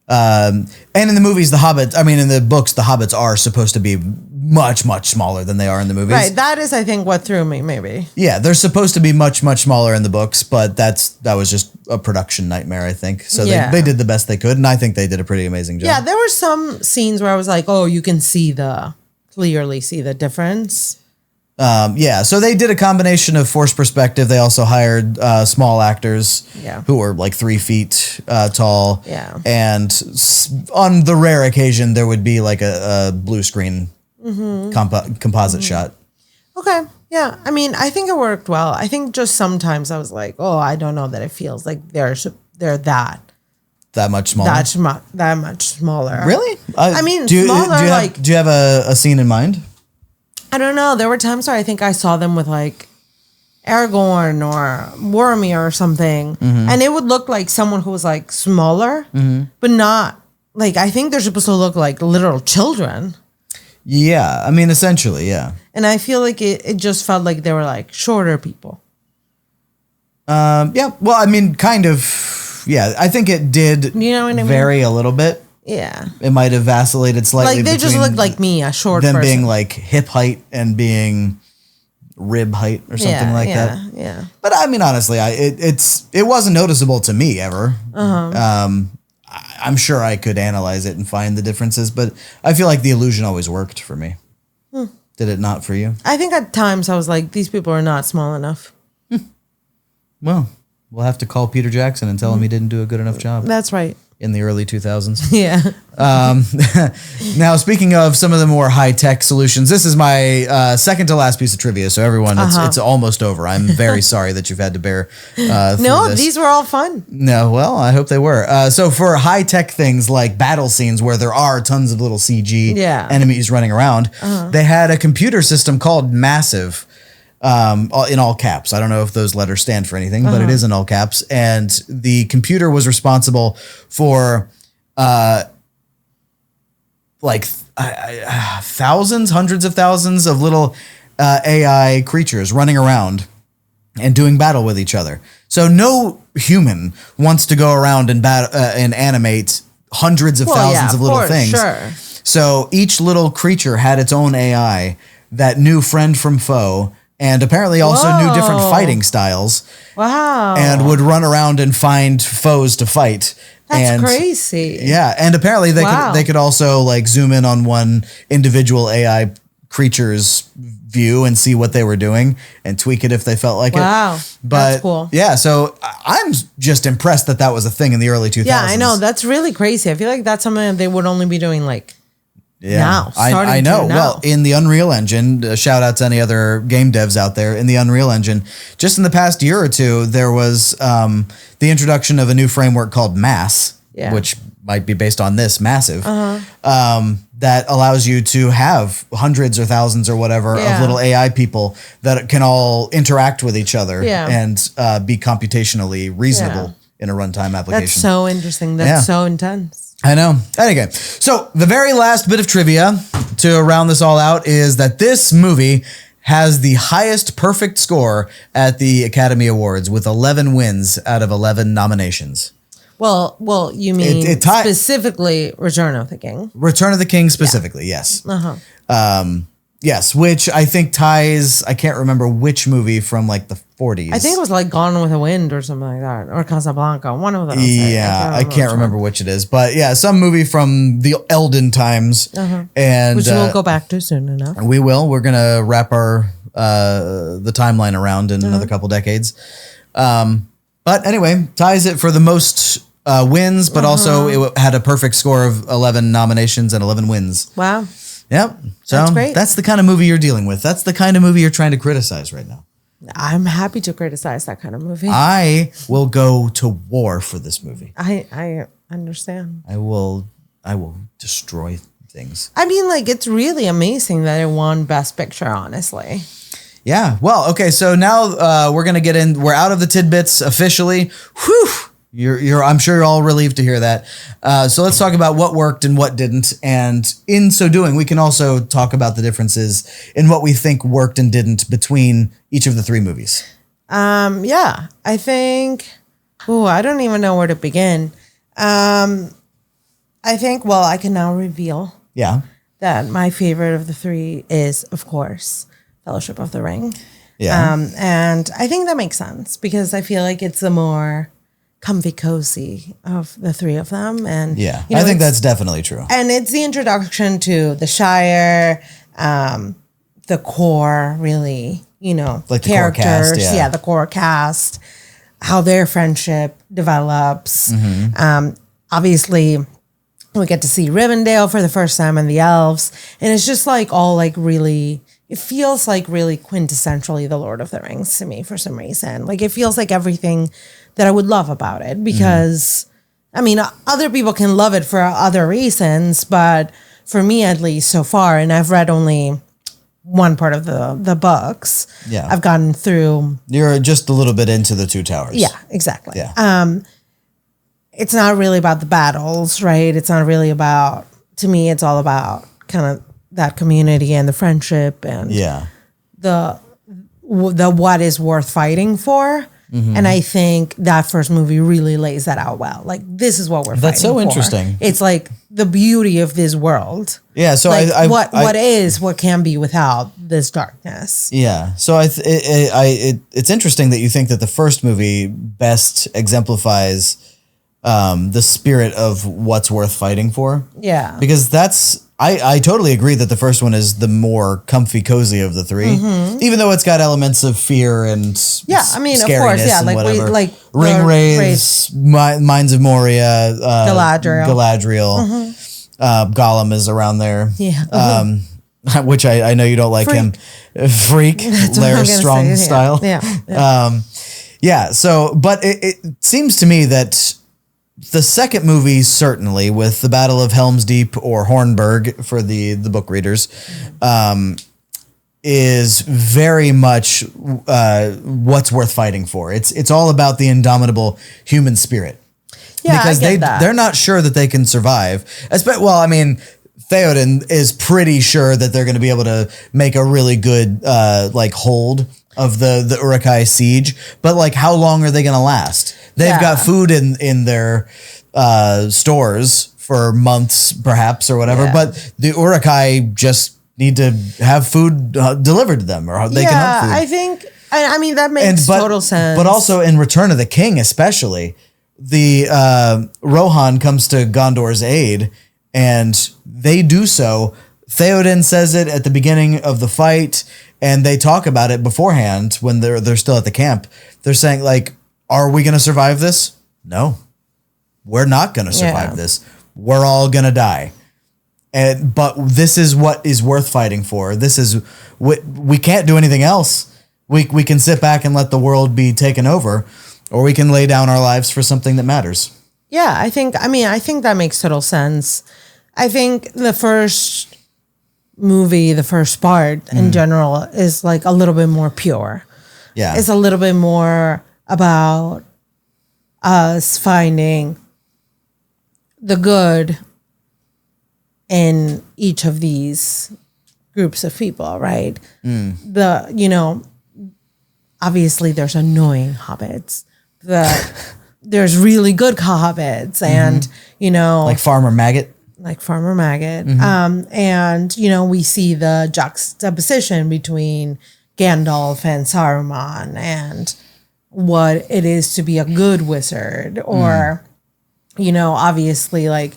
and in the movies, in the books, the hobbits are supposed to be much, much smaller than they are in the movies. Right. That is, I think, what threw me, maybe. Yeah, they're supposed to be much, much smaller in the books, but that was just a production nightmare, I think. So they did the best they could, and I think they did a pretty amazing job. Yeah, there were some scenes where I was like, oh, you can clearly see the difference. Yeah, so they did a combination of forced perspective. They also hired small actors who were like 3 feet tall. Yeah. And on the rare occasion, there would be like a blue screen composite shot. Okay. Yeah. I mean, I think it worked well. I think just sometimes I was like, oh, I don't know that it feels like they're that much smaller. That much smaller. Really? I mean, do you have a scene in mind? I don't know. There were times where I think I saw them with like Aragorn or Boromir or something, and it would look like someone who was like smaller, but not like, I think they're supposed to look like literal children. Yeah, I mean, essentially, yeah. And I feel like it just felt like they were like shorter people. Yeah, well, I mean, kind of, yeah. I think it did vary a little bit. Yeah. It might have vacillated slightly. Like, they just looked like me, a short them person. being like hip height and being rib height or something like that. Yeah. But I mean, honestly, it wasn't noticeable to me ever. I'm sure I could analyze it and find the differences, but I feel like the illusion always worked for me. Did it not for you? I think at times I was like, these people are not small enough. Well, we'll have to call Peter Jackson and tell him he didn't do a good enough job. That's right. In the early 2000s. Yeah. Now, speaking of some of the more high-tech solutions, this is my second to last piece of trivia. So everyone, it's almost over. I'm very sorry that you've had to bear through this. These were all fun. No, well, I hope they were. So for high-tech things like battle scenes where there are tons of little CG enemies running around, they had a computer system called Massive. In all caps. I don't know if those letters stand for anything, but it is in all caps. And the computer was responsible for thousands, hundreds of thousands of little AI creatures running around and doing battle with each other. So no human wants to go around and animate hundreds of thousands of little things. Sure. So each little creature had its own AI that knew friend from foe, and apparently also knew different fighting styles. Wow. And would run around and find foes to fight. That's crazy. Yeah. And apparently they could also like zoom in on one individual AI creature's view and see what they were doing and tweak it if they felt like it. Wow. But that's cool. Yeah. So I'm just impressed that was a thing in the early 2000s. Yeah, I know. That's really crazy. I feel like that's something that they would only be doing like now. I know. Well, in the Unreal Engine, shout out to any other game devs out there, in the Unreal Engine, just in the past year or two, there was the introduction of a new framework called Mass, which might be based on this, Massive, that allows you to have hundreds or thousands or whatever of little AI people that can all interact with each other and be computationally reasonable in a runtime application. That's so interesting. That's so intense. I know. Anyway, so the very last bit of trivia to round this all out is that this movie has the highest perfect score at the Academy Awards with 11 wins out of 11 nominations. Well, you mean specifically Return of the King? Return of the King specifically, yes. Yes, which I think ties, I can't remember which movie from like the 40s. I think it was like Gone with the Wind or something like that, or Casablanca, one of those. Yeah, I can't remember which it is, but yeah, some movie from the Elden times. And which we'll go back to soon enough. We will. We're going to wrap our the timeline around in another couple decades. But anyway, ties it for the most wins, but also it had a perfect score of 11 nominations and 11 wins. Wow. Yep. So that's great. That's the kind of movie you're dealing with. That's the kind of movie you're trying to criticize right now. I'm happy to criticize that kind of movie. I will go to war for this movie. I understand. I will destroy things. I mean, like, it's really amazing that it won Best Picture, honestly. Yeah. Well, okay. So now we're gonna get in. We're out of the tidbits officially. Whew. I'm sure you're all relieved to hear that. So let's talk about what worked and what didn't. And in so doing, we can also talk about the differences in what we think worked and didn't between each of the 3 movies. Yeah, I think, I don't even know where to begin. I think, I can now reveal that my favorite of the 3 is, of course, Fellowship of the Ring. Yeah. And I think that makes sense because I feel like it's the more comfy cozy of the 3 of them. And I think that's definitely true. And it's the introduction to the Shire, the core, really, Like the core characters. cast, yeah. The core cast, how their friendship develops. Obviously, we get to see Rivendell for the first time and the elves. And it's just like all like really, it feels like really quintessentially The Lord of the Rings to me for some reason. Like it feels like everything that I would love about it because, I mean, other people can love it for other reasons, but for me at least so far, and I've read only one part of the books. Yeah. I've gotten through. You're just a little bit into the Two Towers. Yeah, exactly. Yeah. It's not really about the battles, right? It's not really about, to me, it's all about kind of that community and the friendship and the what is worth fighting for. And I think that first movie really lays that out well. Like, this is what we're fighting for. That's so interesting. It's like the beauty of this world. Yeah. So like what can be without this darkness. Yeah. So it's interesting that you think that the first movie best exemplifies the spirit of what's worth fighting for. Yeah. Because I totally agree that the first one is the more comfy, cozy of the three, even though it's got elements of fear and I mean, of course, yeah, like like Ring Wraiths, Mines of Moria, Galadriel, Gollum is around there, which I know you don't like him, Freak, Lair Strong style, So, but it seems to me that the second movie, certainly, with the Battle of Helm's Deep or Hornburg for the book readers, is very much what's worth fighting for. It's all about the indomitable human spirit. Yeah, because they're not sure that they can survive. Well, I mean, Theoden is pretty sure that they're going to be able to make a really good hold of the Uruk-hai siege, but like, how long are they going to last? They've got food in their stores for months, perhaps, or whatever. But the Uruk-hai just need to have food delivered to them, or they can hunt food. I think. I mean, that makes total sense. But also in Return of the King, especially, the Rohan comes to Gondor's aid, and they do so. Theoden says it at the beginning of the fight, and they talk about it beforehand when they're still at the camp. They're saying, like, are we going to survive this? No, we're not going to survive this. We're all going to die. But this is what is worth fighting for. This is we can't do anything else. We can sit back and let the world be taken over, or we can lay down our lives for something that matters. Yeah, I think that makes total sense. I think the first movie, the first part in general, is like a little bit more pure. Yeah. It's a little bit more about us finding the good in each of these groups of people, right? Obviously there's annoying hobbits. There's really good hobbits and, like Farmer Maggot. And, we see the juxtaposition between Gandalf and Saruman and what it is to be a good wizard, or, obviously like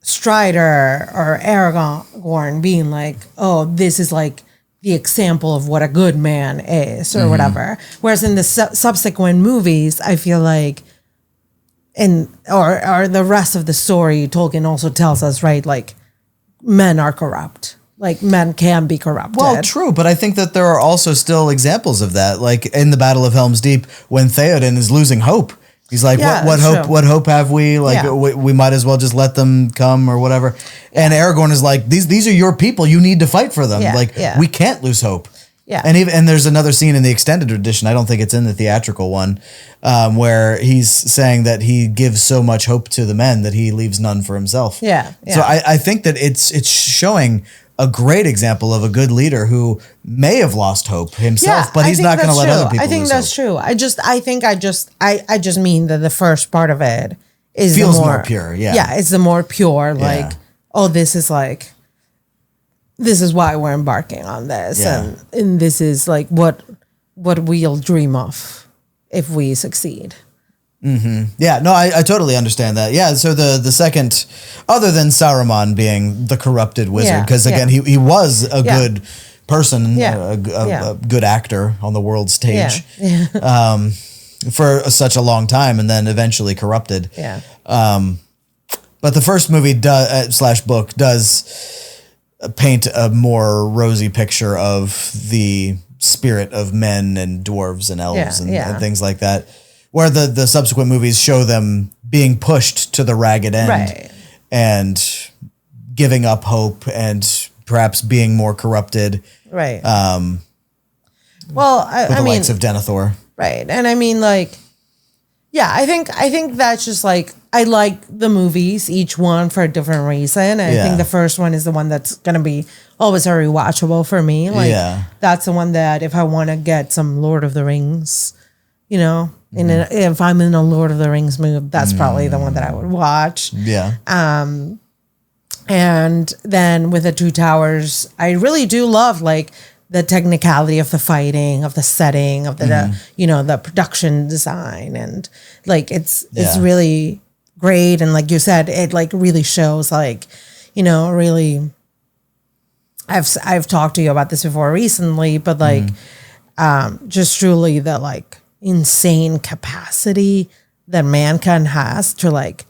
Strider or Aragorn being like, oh, this is like the example of what a good man is, or whatever. Whereas in the subsequent movies, I feel like, or the rest of the story, Tolkien also tells us, right, like men are corrupt. Like men can be corrupted. Well, true, but I think that there are also still examples of that. Like in the Battle of Helm's Deep, when Theoden is losing hope, he's like, "What hope? True. What hope have we? Like we might as well just let them come or whatever." And Aragorn is like, "These are your people. You need to fight for them. We can't lose hope." Yeah. And there's another scene in the extended edition, I don't think it's in the theatrical one, where he's saying that he gives so much hope to the men that he leaves none for himself. Yeah. So I think that it's showing a great example of a good leader who may have lost hope himself, but he's not going to let other people lose hope. I think that's true. I just mean that the first part of it feels more pure. Yeah. Yeah. It's the more pure, like, oh, this is why we're embarking on this. And this is like what we'll dream of if we succeed. Yeah, no, I totally understand that. Yeah, so the second, other than Saruman being the corrupted wizard, because again, he was a good person, a good actor on the world stage for such a long time, and then eventually corrupted. Yeah. But the first movie slash book does paint a more rosy picture of the spirit of men and dwarves and elves and things like that. Where the subsequent movies show them being pushed to the ragged end and giving up hope and perhaps being more corrupted. Right. With the likes of Denethor. Right. And I mean, like, yeah, I think that's just like, I like the movies, each one for a different reason. And I think the first one is the one that's going to be always very watchable for me. Like, that's the one that if I want to get some Lord of the Rings, you know, if I'm in a Lord of the Rings mood, that's probably the one that I would watch. Yeah. And then with the Two Towers, I really do love like the technicality of the fighting, of the setting, of the you know, the production design, and like it's really great. And like you said, it like really shows like, you know, really. I've talked to you about this before recently, but like just truly the like insane capacity that mankind has to like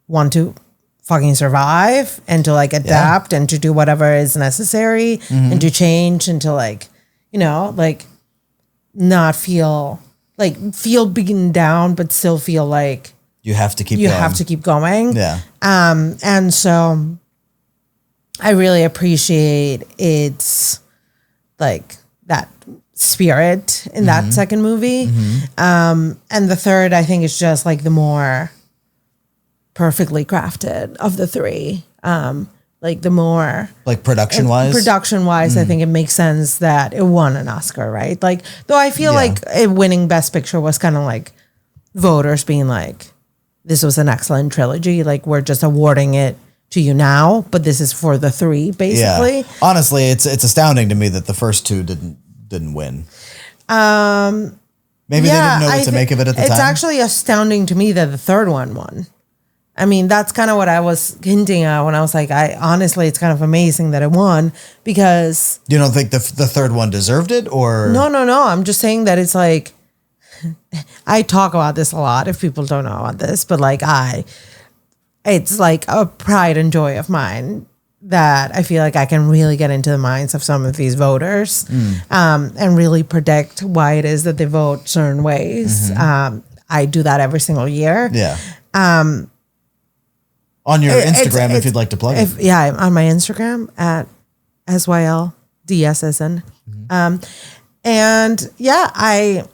want to fucking survive and to like adapt and to do whatever is necessary and to change and to like, you know, like not feel beaten down, but still feel like you have to keep going. Yeah. And so I really appreciate its like that spirit in that second movie. And the third, I think, is just like the more perfectly crafted of the three. Like the more like production wise, I think it makes sense that it won an Oscar, right? Like, though I feel like it winning Best Picture was kind of like voters being like, this was an excellent trilogy. Like, we're just awarding it to you now, but this is for the three, basically. Yeah. Honestly, it's astounding to me that the first two didn't win. Maybe they didn't know what to make of it at the time. It's actually astounding to me that the third one won. I mean, that's kind of what I was hinting at when I was like, honestly, it's kind of amazing that it won, because you don't think the third one deserved it, or no. I'm just saying that it's like, I talk about this a lot if people don't know about this, but like it's like a pride and joy of mine that I feel like I can really get into the minds of some of these voters and really predict why it is that they vote certain ways. I do that every single year. Yeah. On your Instagram, if you'd like to plug it. Yeah, on my Instagram at SYLDSSN. And yeah, I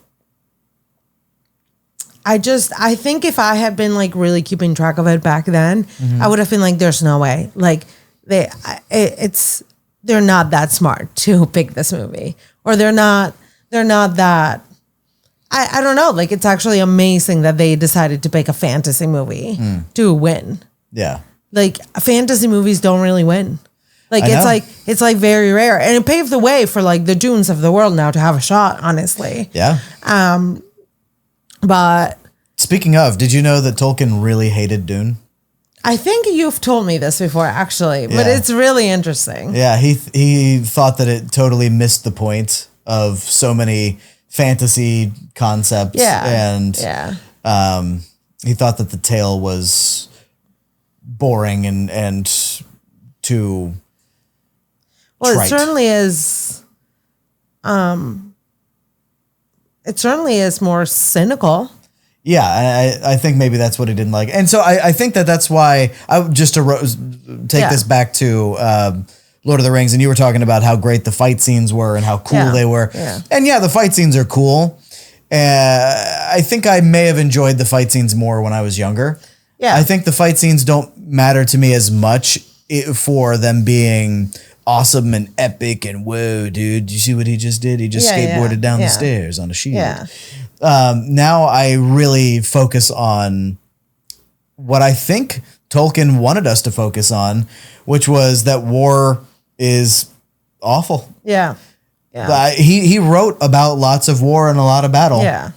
think if I had been like really keeping track of it back then, I would have been like, there's no way. Like they're not that smart to pick this movie, or they're not that. I don't know. Like, it's actually amazing that they decided to pick a fantasy movie to win. Yeah. Like, fantasy movies don't really win. Like, it's like very rare, and it paved the way for like the Dunes of the world now to have a shot, honestly. Yeah. But speaking of, did you know that Tolkien really hated Dune? I think you've told me this before, actually, but it's really interesting. Yeah, he thought that it totally missed the point of so many fantasy concepts. Yeah. And he thought that the tale was boring and too trite. It certainly is. It certainly is more cynical. Yeah, I think maybe that's what he didn't like. And so I think that's why, just to take this back to Lord of the Rings, and you were talking about how great the fight scenes were and how cool they were. Yeah. And yeah, the fight scenes are cool. I think I may have enjoyed the fight scenes more when I was younger. Yeah. I think the fight scenes don't matter to me as much for them being awesome and epic and whoa, dude, you see what he just did? He just skateboarded down the stairs on a shield. Yeah. Now I really focus on what I think Tolkien wanted us to focus on, which was that war is awful. Yeah. He wrote about lots of war and a lot of battle. Yeah.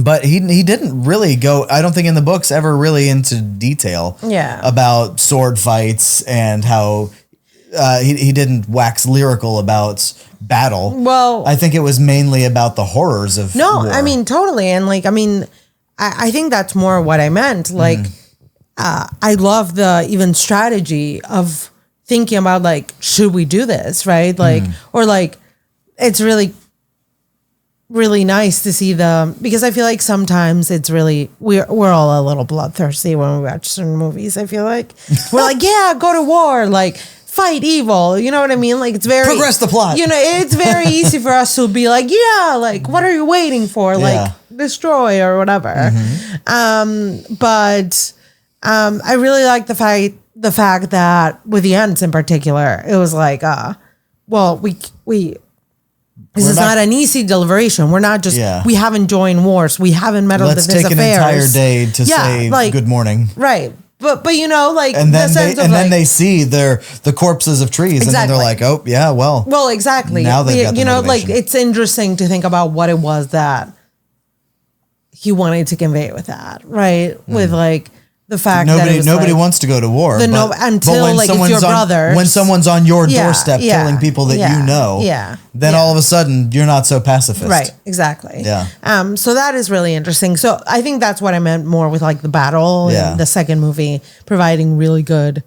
But he didn't really go, I don't think in the books ever really into detail about sword fights and how he didn't wax lyrical about battle. Well, I think it was mainly about the horrors of war. I mean, totally. And like, I mean, I think that's more what I meant. Like, I love the even strategy of thinking about like, should we do this? Right. Like, or like, it's really nice to see because I feel like sometimes it's really, we're all a little bloodthirsty when we watch certain movies. I feel like we're like, yeah, go to war, like fight evil. You know what I mean? Like it's very progress the plot. You know, it's very easy for us to be like, yeah, like what are you waiting for? Like destroy or whatever. But I really like the fact that with the ends in particular, it was like, well, this is not an easy deliberation. We're not just, we haven't joined wars. We haven't meddled in his affairs. Let's take an entire day to say like, good morning. Right. But you know, like, and then they see the corpses of trees and then they're like, oh yeah, well. Well, exactly. Now they've got the motivation. like it's interesting to think about what it was that he wanted to convey with that. Right. With like, the fact that nobody wants to go to war until like it's your brother. When someone's on your doorstep killing people that you know, then all of a sudden you're not so pacifist. Right, exactly. Yeah. So that is really interesting. So I think that's what I meant more with like the battle in the second movie, providing really good,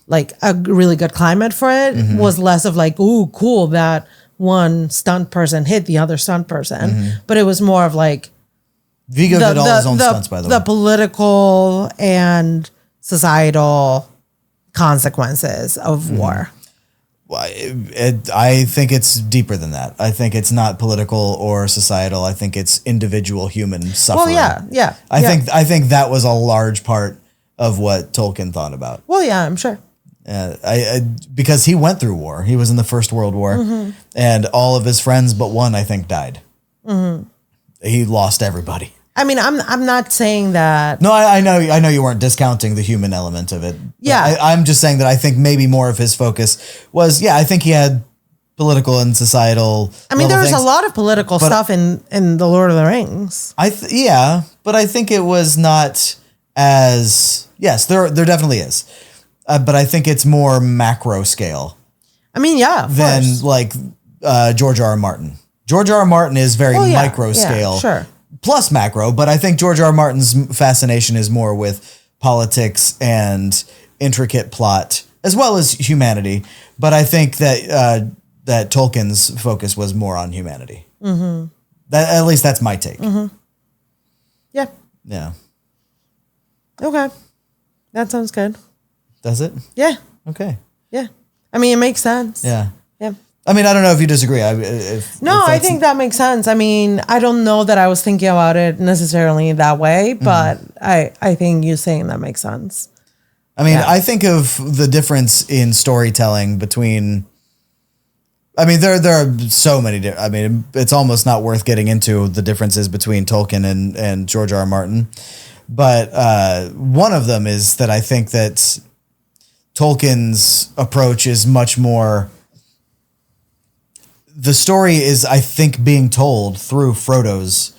like a really good climate for it was less of like, ooh, cool that one stunt person hit the other stunt person, but it was more of like, Viggo did all his own stunts, by the way. The political and societal consequences of war. Well, I think it's deeper than that. I think it's not political or societal. I think it's individual human suffering. Well, yeah. I think that was a large part of what Tolkien thought about. Well, yeah, I'm sure. Because he went through war. He was in the First World War, and all of his friends but one, I think, died. He lost everybody. I mean, I'm not saying that. No, I know you weren't discounting the human element of it. Yeah, I'm just saying that I think maybe more of his focus was, I think he had political and societal. I mean, there was a lot of political stuff in the Lord of the Rings. But I think it was not as there definitely is, but I think it's more macro scale. I mean, than like George R. R. Martin. George R. R. Martin is very micro scale. Sure. Plus macro, but I think George R. R. Martin's fascination is more with politics and intricate plot, as well as humanity. But I think that that Tolkien's focus was more on humanity. At least that's my take. Yeah. Yeah. Okay. That sounds good. Does it? Yeah. Okay. Yeah. I mean, it makes sense. Yeah. Yeah. I mean, I don't know if you disagree. I think that makes sense. I mean, I don't know that I was thinking about it necessarily that way, but I think you saying that makes sense. I mean, I think of the difference in storytelling between. I mean, there are so many. I mean, it's almost not worth getting into the differences between Tolkien and George R. R. Martin, but one of them is that I think that Tolkien's approach is much more. The story is, I think, being told through Frodo's.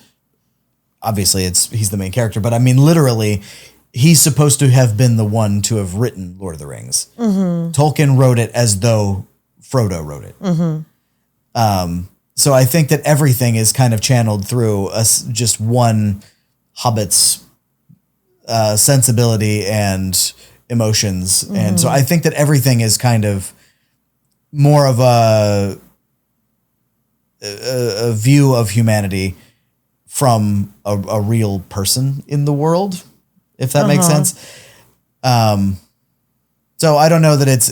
Obviously, he's the main character, but I mean, literally, he's supposed to have been the one to have written Lord of the Rings. Tolkien wrote it as though Frodo wrote it. So I think that everything is kind of channeled through just one hobbit's sensibility and emotions, and so I think that everything is kind of more of a view of humanity from a real person in the world, if that makes sense. So I don't know that it's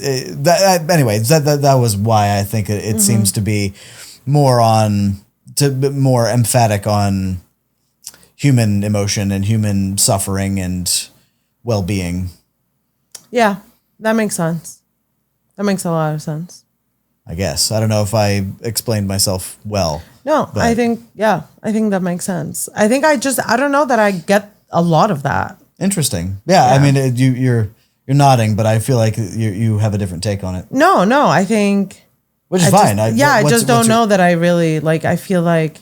anyway, that was why I think it seems to be more emphatic on human emotion and human suffering and well-being. Yeah, that makes sense. That makes a lot of sense. I guess. I don't know if I explained myself well. No, I think that makes sense. I think I don't know that I get a lot of that. Interesting. Yeah. I mean, you're nodding, but I feel like you have a different take on it. No, I think. Which is fine. I just don't know that I really, like, I feel like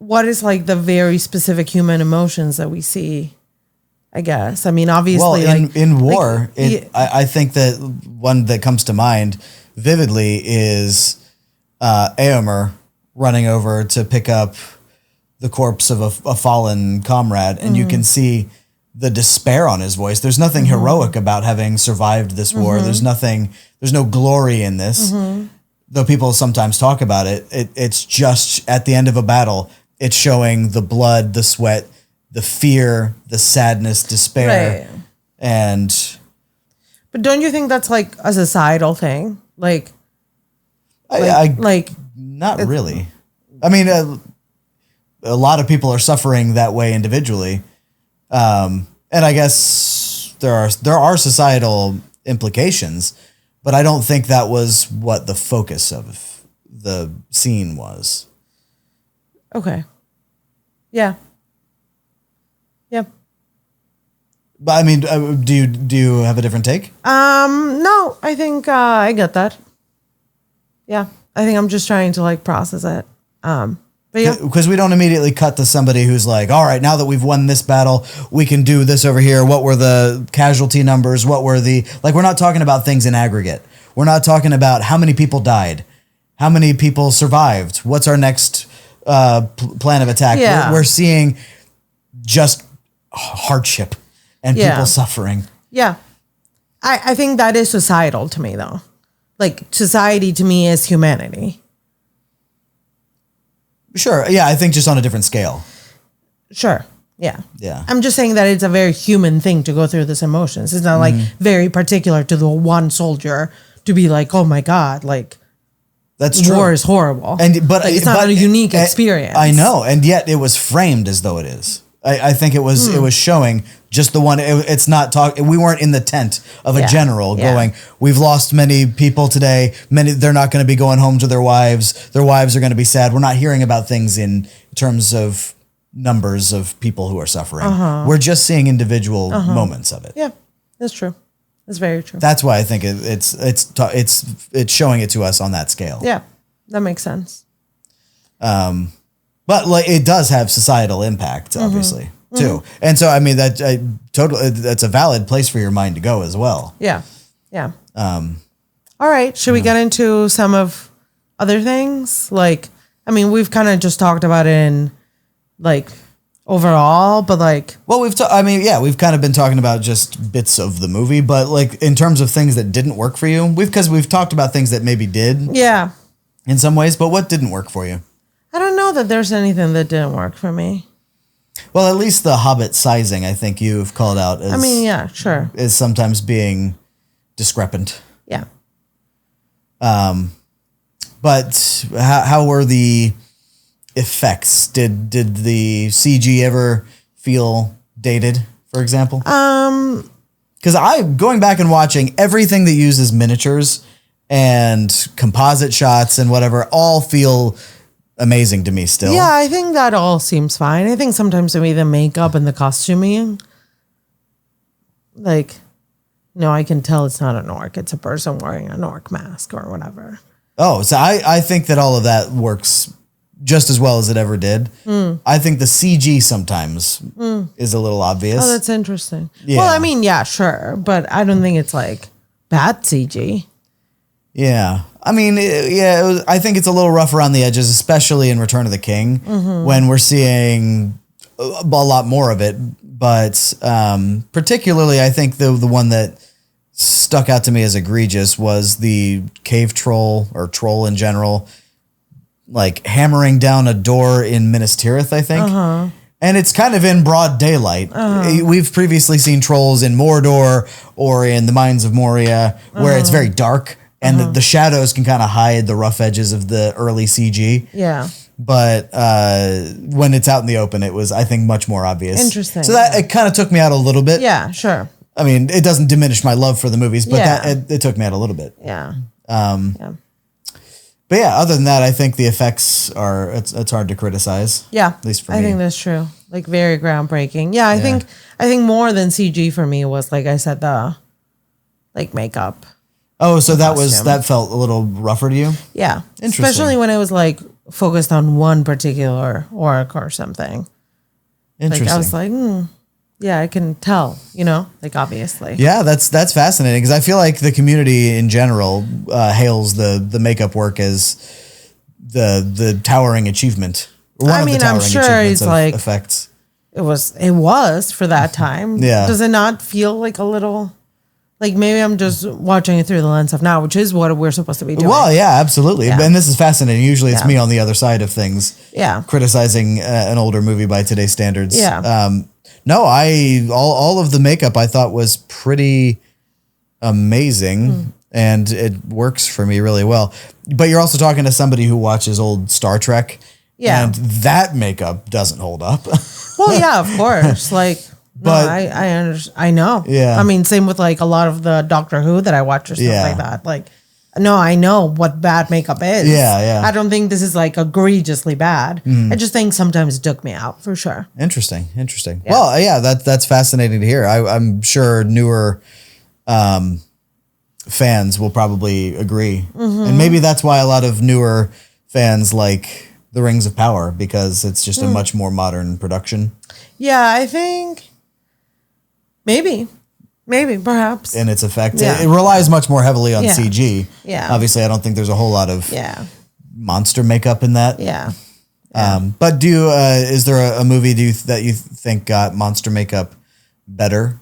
what is like the very specific human emotions that we see? I guess. I mean, obviously, well, in war, I think that one that comes to mind vividly is Éomer running over to pick up the corpse of a fallen comrade, and you can see the despair on his voice. There's nothing heroic about having survived this war. There's no glory in this. Though people sometimes talk about it, it's just at the end of a battle, it's showing the blood, the sweat, the fear, the sadness, despair. Right. But don't you think that's like a societal thing? Like not really. I mean, a lot of people are suffering that way individually. And I guess there are societal implications, but I don't think that was what the focus of the scene was. Okay. Yeah. Yep. But I mean, do you have a different take? No, I think I get that. Yeah, I think I'm just trying to like process it. But yeah, because we don't immediately cut to somebody who's like, all right, now that we've won this battle, we can do this over here. What were the casualty numbers? What were we're not talking about things in aggregate. We're not talking about how many people died, how many people survived. What's our next plan of attack? Yeah. We're seeing just hardship and people suffering. Yeah. I think that is societal to me though. Like society to me is humanity. Sure. Yeah. I think just on a different scale. Sure. Yeah. Yeah. I'm just saying that it's a very human thing to go through this emotions. It's not like very particular to the one soldier to be like, oh my God, like that's true. War is horrible. But it's not a unique experience. I know. And yet it was framed as though it is. I think it was showing just the one. It's not we weren't in the tent of a general going, we've lost many people today. They're not going to be going home to their wives. Their wives are going to be sad. We're not hearing about things in terms of numbers of people who are suffering. We're just seeing individual moments of it. Yeah, that's true. That's very true. That's why I think it's showing it to us on that scale. Yeah, that makes sense. But like it does have societal impact, obviously, too. And so I mean that's a valid place for your mind to go as well. Yeah. Yeah. All right. Should we get into some of other things? Like, I mean, we've kind of just talked about it in like overall, but like, well, we've kind of been talking about just bits of the movie, but like in terms of things that didn't work for you, because we've talked about things that maybe did. Yeah. In some ways, but what didn't work for you? I don't know that there's anything that didn't work for me. Well, at least the Hobbit sizing, I think you've called out as... I mean, yeah, sure. ...is sometimes being discrepant. Yeah. But how were the effects? Did the CG ever feel dated, for example? Because going back and watching everything that uses miniatures and composite shots and whatever all feel... amazing to me still. Yeah, I think that all seems fine. I think sometimes maybe the makeup and the costuming, like, I can tell it's not an orc. It's a person wearing an orc mask or whatever. Oh, so I think that all of that works just as well as it ever did. I think the CG sometimes is a little obvious. Oh, that's interesting. Yeah. Well, I mean, yeah, sure. But I don't think it's like bad CG. Yeah. I mean, I think it's a little rough around the edges, especially in Return of the King, when we're seeing a lot more of it. But particularly, I think the one that stuck out to me as egregious was the cave troll or troll in general, like hammering down a door in Minas Tirith, I think. And it's kind of in broad daylight. We've previously seen trolls in Mordor or in the Mines of Moria where it's very dark. And the shadows can kind of hide the rough edges of the early CG. Yeah. But when it's out in the open, it was, I think, much more obvious. Interesting. So that it kind of took me out a little bit. Yeah, sure. I mean, it doesn't diminish my love for the movies, but it took me out a little bit. Yeah. But yeah, other than that, I think the effects it's hard to criticize. Yeah. At least for me. I think that's true. Like very groundbreaking. Yeah, I think more than CG for me was, like I said, the like makeup. Oh, so that felt a little rougher to you? Yeah. Interesting. Especially when it was like focused on one particular orc or something. Interesting. Like I was like, yeah, I can tell, like obviously. Yeah, that's fascinating because I feel like the community in general hails the makeup work as the towering achievement. I'm sure it's like effects. It was for that time. Yeah. Does it not feel like a little, like maybe I'm just watching it through the lens of now, which is what we're supposed to be doing. Well, yeah, absolutely. Yeah. And this is fascinating. Usually it's me on the other side of things. Yeah. Criticizing an older movie by today's standards. Yeah. No, all of the makeup I thought was pretty amazing and it works for me really well. But you're also talking to somebody who watches old Star Trek. Yeah. And that makeup doesn't hold up. Well, yeah, of course. Like, But- I know. Yeah. I mean, same with like a lot of the Doctor Who that I watch or stuff like that. Like, no, I know what bad makeup is. Yeah. I don't think this is like egregiously bad. I just think sometimes it took me out for sure. Interesting. Yeah. Well, yeah, that's fascinating to hear. I'm sure newer fans will probably agree. And maybe that's why a lot of newer fans like The Rings of Power because it's just a much more modern production. Yeah, I think maybe, perhaps. In its effect. Yeah. It relies much more heavily on CG. Yeah. Obviously, I don't think there's a whole lot of monster makeup in that. Yeah. But is there a movie that you think got monster makeup better?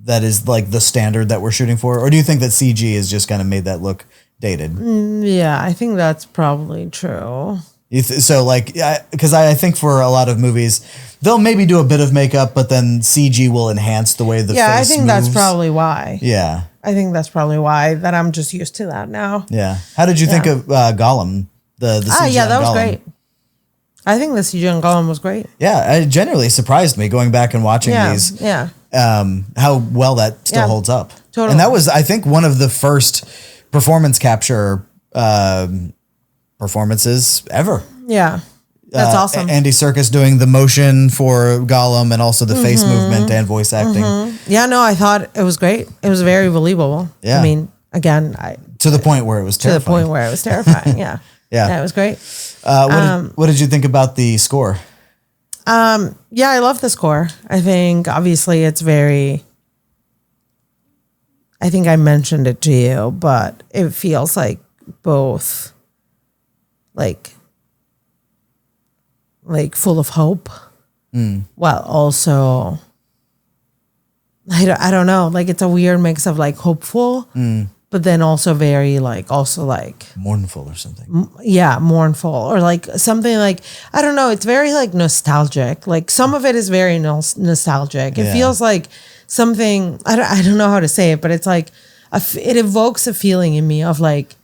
That is like the standard that we're shooting for? Or do you think that CG has just kind of made that look dated? Yeah, I think that's probably true. So like, because I think for a lot of movies, they'll maybe do a bit of makeup, but then CG will enhance the way the face I think moves. that's probably why. Yeah. I think that's probably why that I'm just used to that now. Yeah. How did you think of Gollum? The CG that on was Gollum? great. I think the CG on Gollum was great. Yeah, it generally surprised me going back and watching these. Yeah. How well that still holds up. Totally. And that was, I think, one of the first performance capture performances ever. Yeah. That's awesome. Andy Serkis doing the motion for Gollum and also the face movement and voice acting. Yeah, no, I thought it was great. It was very believable. Yeah. I mean, again, to the point where it was terrifying. To the point where it was terrifying. Yeah. Yeah. It was great. What did you think about the score? Yeah, I love the score. I think obviously it's very, I think I mentioned it to you, but it feels like both like full of hope while also I don't know, like it's a weird mix of like hopeful but then also very like Mournful or something. Mournful or like something like, I don't know, it's very like nostalgic. Like some of it is very nostalgic. It feels like something, I don't know how to say it, but it's like it evokes a feeling in me of like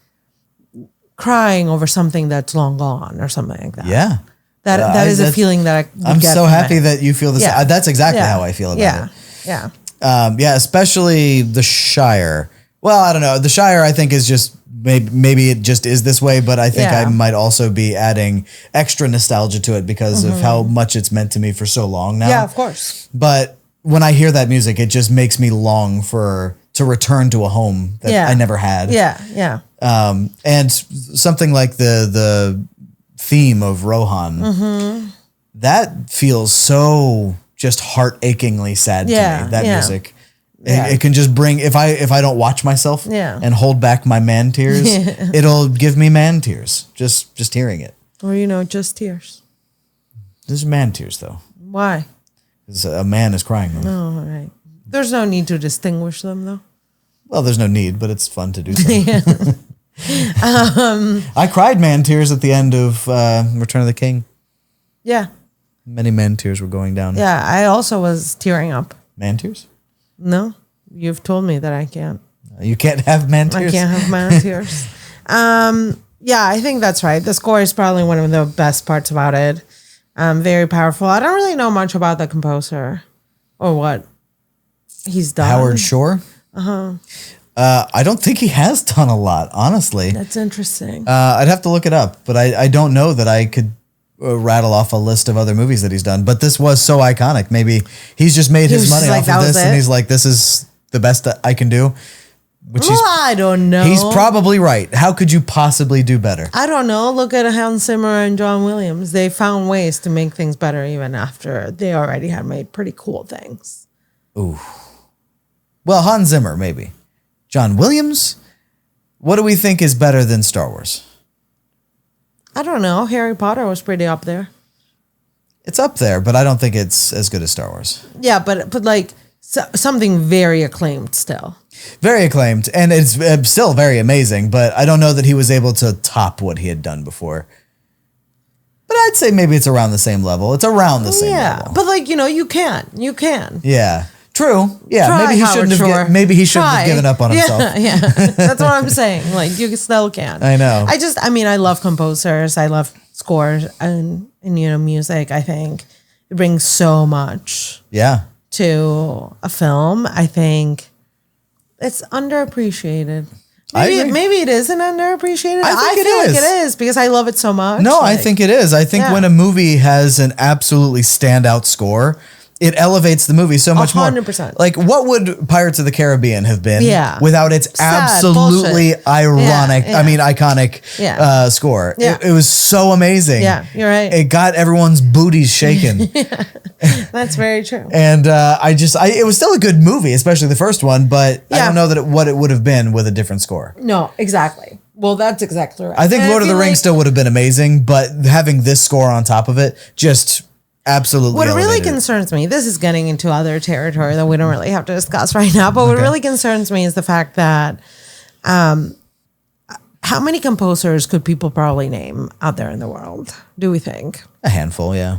crying over something that's long gone or something like that. Yeah. That is a feeling that I'm so happy that you feel this. Yeah. That's exactly how I feel about it. Yeah. Especially the Shire. Well, I don't know. The Shire, I think, is just maybe it just is this way, but I think I might also be adding extra nostalgia to it because of how much it's meant to me for so long now. Yeah, of course. But when I hear that music, it just makes me long to return to a home that I never had. Yeah. And something like the theme of Rohan, that feels so just heart-achingly sad to me, that music. It can just bring, if I don't watch myself and hold back my man tears, it'll give me man tears, just hearing it. Or, just tears. There's man tears, though. Why? Because a man is crying them. Oh, all right. There's no need to distinguish them, though. Well, there's no need, but it's fun to do so. I cried man tears at the end of Return of the King. Yeah. Many man tears were going down. Yeah, I also was tearing up. Man tears? No, you've told me that I can't. You can't have man tears? I can't have man tears. Yeah, I think that's right. The score is probably one of the best parts about it. Very powerful. I don't really know much about the composer or what he's done. Howard Shore? I don't think he has done a lot, honestly. That's interesting. I'd have to look it up, but I don't know that I could rattle off a list of other movies that he's done. But this was so iconic. Maybe he's just made his money off of this, and he's like, "This is the best that I can do." Which I don't know. He's probably right. How could you possibly do better? I don't know. Look at Hans Zimmer and John Williams. They found ways to make things better even after they already had made pretty cool things. Ooh. Well, Hans Zimmer, maybe. John Williams? What do we think is better than Star Wars? I don't know. Harry Potter was pretty up there. It's up there, but I don't think it's as good as Star Wars. Yeah, but like something very acclaimed still. Very acclaimed, and it's still very amazing, but I don't know that he was able to top what he had done before. But I'd say maybe it's around the same level. It's around the same level. Yeah, but like, you can. Yeah. True. Yeah. Try, maybe he Howard shouldn't have. Maybe he shouldn't have given up on himself. Yeah. That's what I'm saying. Like, you still can. I know. I love composers. I love scores and music. I think it brings so much. Yeah. To a film. I think it's underappreciated. I agree. Maybe it isn't underappreciated. I feel like it is because I love it so much. No, I think it is. I think when a movie has an absolutely standout score, it elevates the movie so much 100%. more. Like, what would Pirates of the Caribbean have been without its absolutely ironic, iconic score? Yeah. It was so amazing. Yeah, you're right. It got everyone's booties shaken. That's very true. And it was still a good movie, especially the first one, but I don't know what it would have been with a different score. No, exactly. Well, that's exactly right. I think Lord of the Rings still would have been amazing, but having this score on top of it just absolutely. What really concerns me, this is getting into other territory that we don't really have to discuss right now, but what really concerns me is the fact that how many composers could people probably name out there in the world, do we think? A handful, yeah.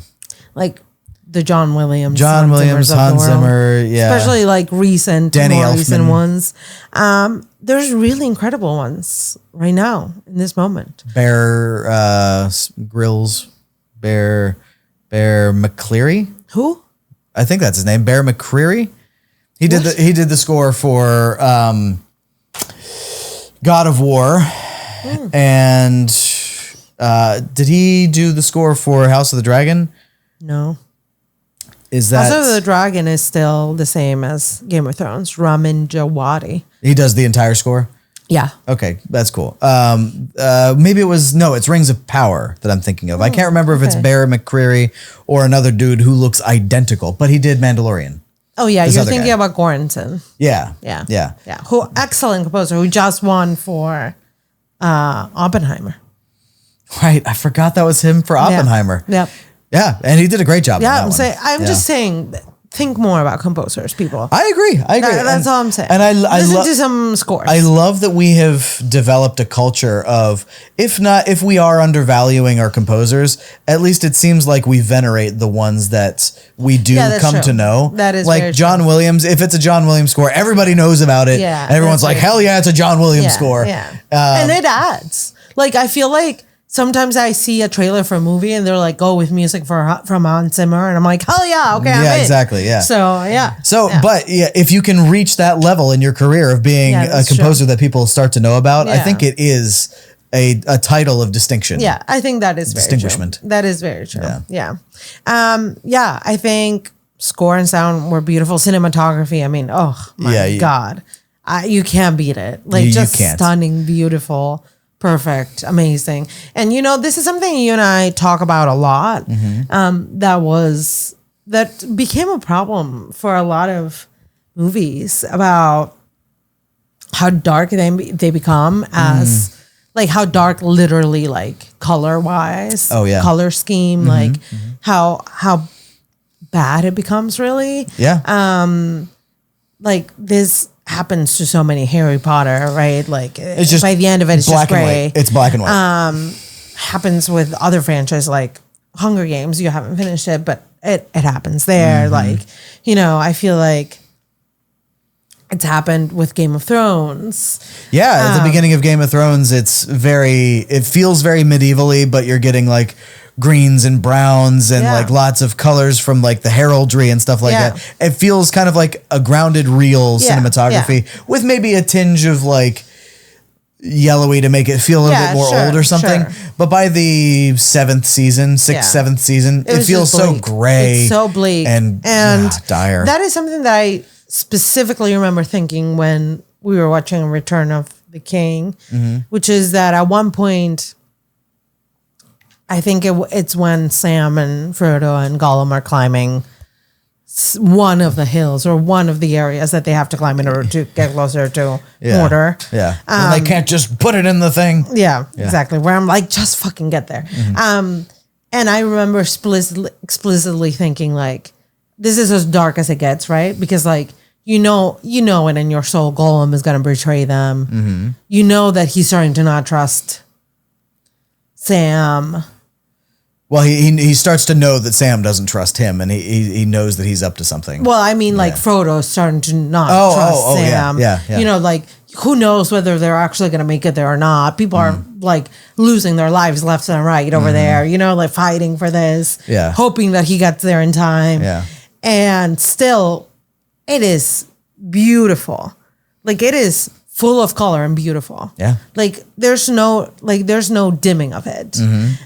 Like the John Williams, Hans Zimmer, yeah. Especially like more recent ones. There's really incredible ones right now in this moment. Bear McCreary? Who? I think that's his name. Bear McCreary. He did the score for God of War. And did he do the score for House of the Dragon? No. Is that House of the Dragon is still the same as Game of Thrones? Ramin Djawadi. He does the entire score? Yeah. Okay, that's cool. Maybe it's Rings of Power that I'm thinking of. I can't remember if it's Bear McCreary or another dude who looks identical, but he did Mandalorian. Oh yeah, you're thinking about Goranson. Yeah. Who excellent composer who just won for Oppenheimer. Right, I forgot that was him for Oppenheimer. Yep. Yeah, and he did a great job. Yeah, I'm just saying. Think more about composers, people. I agree. That's all I'm saying. And I listen to some scores. I love that we have developed a culture of, if we are undervaluing our composers, at least it seems like we venerate the ones that we do come to know. That is like John Williams. If it's a John Williams score, everybody knows about it. Yeah, and everyone's like, hell yeah, it's a John Williams score. Yeah. And it adds. Like, I feel like sometimes I see a trailer for a movie and they're like, go with music from Hans Zimmer. And I'm like, hell yeah, okay, I'm in. Exactly, yeah. But if you can reach that level in your career of being a composer that people start to know about, I think it is a title of distinction. Yeah, I think that is very distinguishment. True. That is very true. Yeah. I think score and sound were beautiful. Cinematography, I mean, oh my God. You can't beat it. Like, just stunning, beautiful. Perfect. Amazing. And, this is something you and I talk about a lot. That became a problem for a lot of movies about how dark they become as like how dark literally like color wise. Oh yeah. Color scheme, like how bad it becomes really. Yeah. Like this happens to so many Harry Potter, right? Like it's just by the end of it, it's just gray. It's black and white. Happens with other franchises like Hunger Games. You haven't finished it, but it happens there. Like, I feel like it's happened with Game of Thrones. Yeah, at the beginning of Game of Thrones, it feels very medievally, but you're getting like greens and browns and like lots of colors from like the heraldry and stuff like that. It feels kind of like a grounded, real cinematography with maybe a tinge of like yellowy to make it feel a little bit more old or something. But by the seventh season, it feels so gray. It's so bleak and dire. That is something that I specifically remember thinking when we were watching Return of the King, which is that at one point, I think it's when Sam and Frodo and Gollum are climbing one of the hills or one of the areas that they have to climb in order to get closer to Mordor. Yeah. And they can't just put it in the thing. Yeah, exactly. Where I'm like, just fucking get there. And I remember explicitly thinking like, this is as dark as it gets, right? Because like, you know it in your soul, Gollum is going to betray them. You know that he's starting to not trust Sam. Well, he starts to know that Sam doesn't trust him, and he knows that he's up to something. Well, I mean, like Frodo's starting to not trust Sam. Yeah. You know, like who knows whether they're actually going to make it there or not. People are like losing their lives left and right over there. You know, like fighting for this, hoping that he gets there in time. Yeah, and still, it is beautiful. Like it is full of color and beautiful. Yeah. Like there's no dimming of it.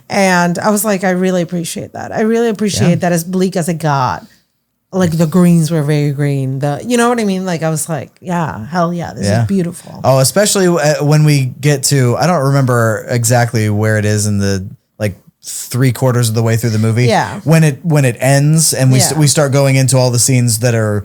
And I was like, I really appreciate that. I really appreciate that as bleak as it got. Like the greens were very green. You know what I mean? Like I was like, yeah, hell yeah, this is beautiful. Oh, especially when we get to, I don't remember exactly where it is in the like 3/4 of the way through the movie. Yeah. When it ends and we start going into all the scenes that are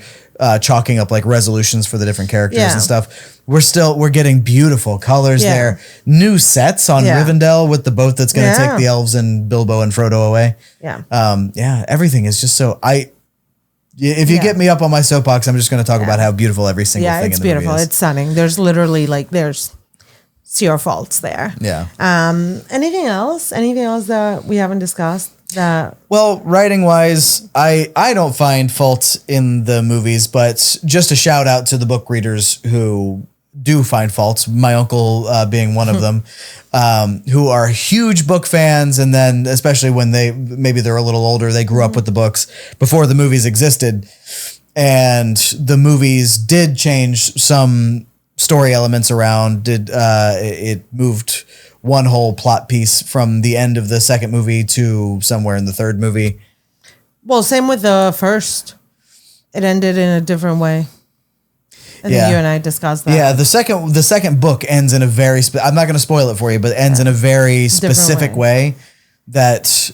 chalking up like resolutions for the different characters and stuff. We're getting beautiful colors there. New sets on Rivendell with the boat that's going to take the elves and Bilbo and Frodo away. Yeah. Everything is just so if you get me up on my soapbox, I'm just going to talk about how beautiful every single thing in the movie is. Yeah, it's beautiful. It's stunning. There's literally there's zero faults there. Yeah. Anything else? Anything else that we haven't discussed? Well, writing wise, I don't find fault in the movies, but just a shout out to the book readers who do find faults. My uncle being one of them, who are huge book fans, and then especially when they're a little older, they grew up with the books before the movies existed, and the movies did change some story elements around. It moved one whole plot piece from the end of the second movie to somewhere in the third movie. Well, same with the first. It ended in a different way. I think you and I discussed that. Yeah, the second book ends in a very I'm not going to spoil it for you, but it ends in a very specific way that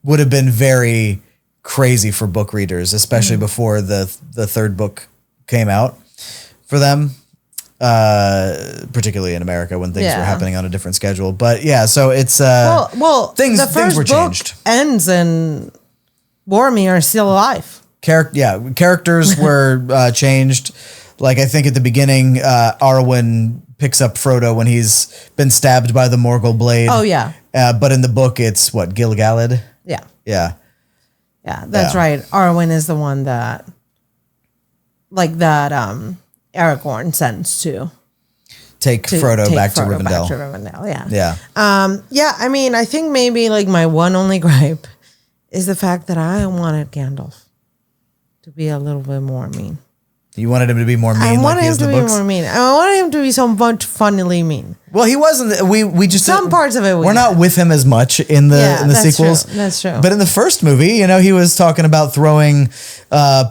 would have been very crazy for book readers, especially before the third book came out for them. Particularly in America when things were happening on a different schedule, but so it's things were changed. Ends and Boromir are still alive. Characters were changed. Like I think at the beginning, Arwen picks up Frodo when he's been stabbed by the Morgul blade. Oh yeah. But in the book, it's what, Gil-galad? Yeah. Yeah. Yeah, that's right. Arwen is the one that Aragorn sends to take Frodo back to Rivendell. Yeah. I mean, I think maybe my one only gripe is the fact that I wanted Gandalf to be a little bit more mean. You wanted him to be more mean. I wanted him to be more mean. I wanted him to be so much funnily mean. Well, he wasn't. We just some parts of it. We're not with him as much in the sequels. True. That's true. But in the first movie, he was talking about throwing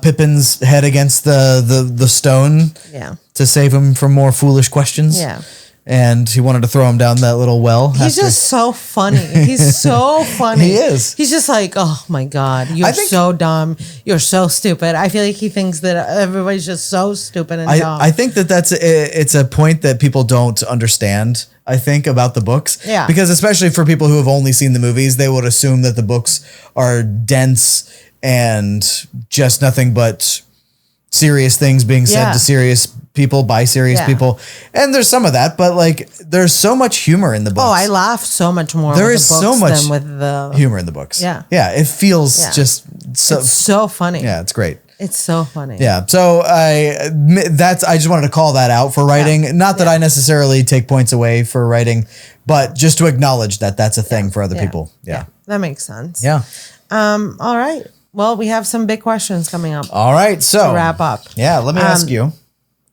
Pippin's head against the stone. Yeah. To save him from more foolish questions. Yeah. And he wanted to throw him down that little well. He's just so funny. He's so funny. He is. He's just like, oh my God, you're so dumb. You're so stupid. I feel like he thinks that everybody's just so stupid and dumb. I think it's a point that people don't understand, I think, about the books. Yeah. Because especially for people who have only seen the movies, they would assume that the books are dense and just nothing but serious things being said to serious people by serious people, and there's some of that, but there's so much humor in the books. Oh, I laugh so much more. There with is the books so much than with the humor in the books. Yeah, it feels just so it's so funny. Yeah, it's great. It's so funny. Yeah, so I just wanted to call that out for writing. Yeah. Not that I necessarily take points away for writing, but just to acknowledge that that's a thing for other people. Yeah, that makes sense. Yeah. All right. Well, we have some big questions coming up. All right, so to wrap up. Yeah, let me ask you.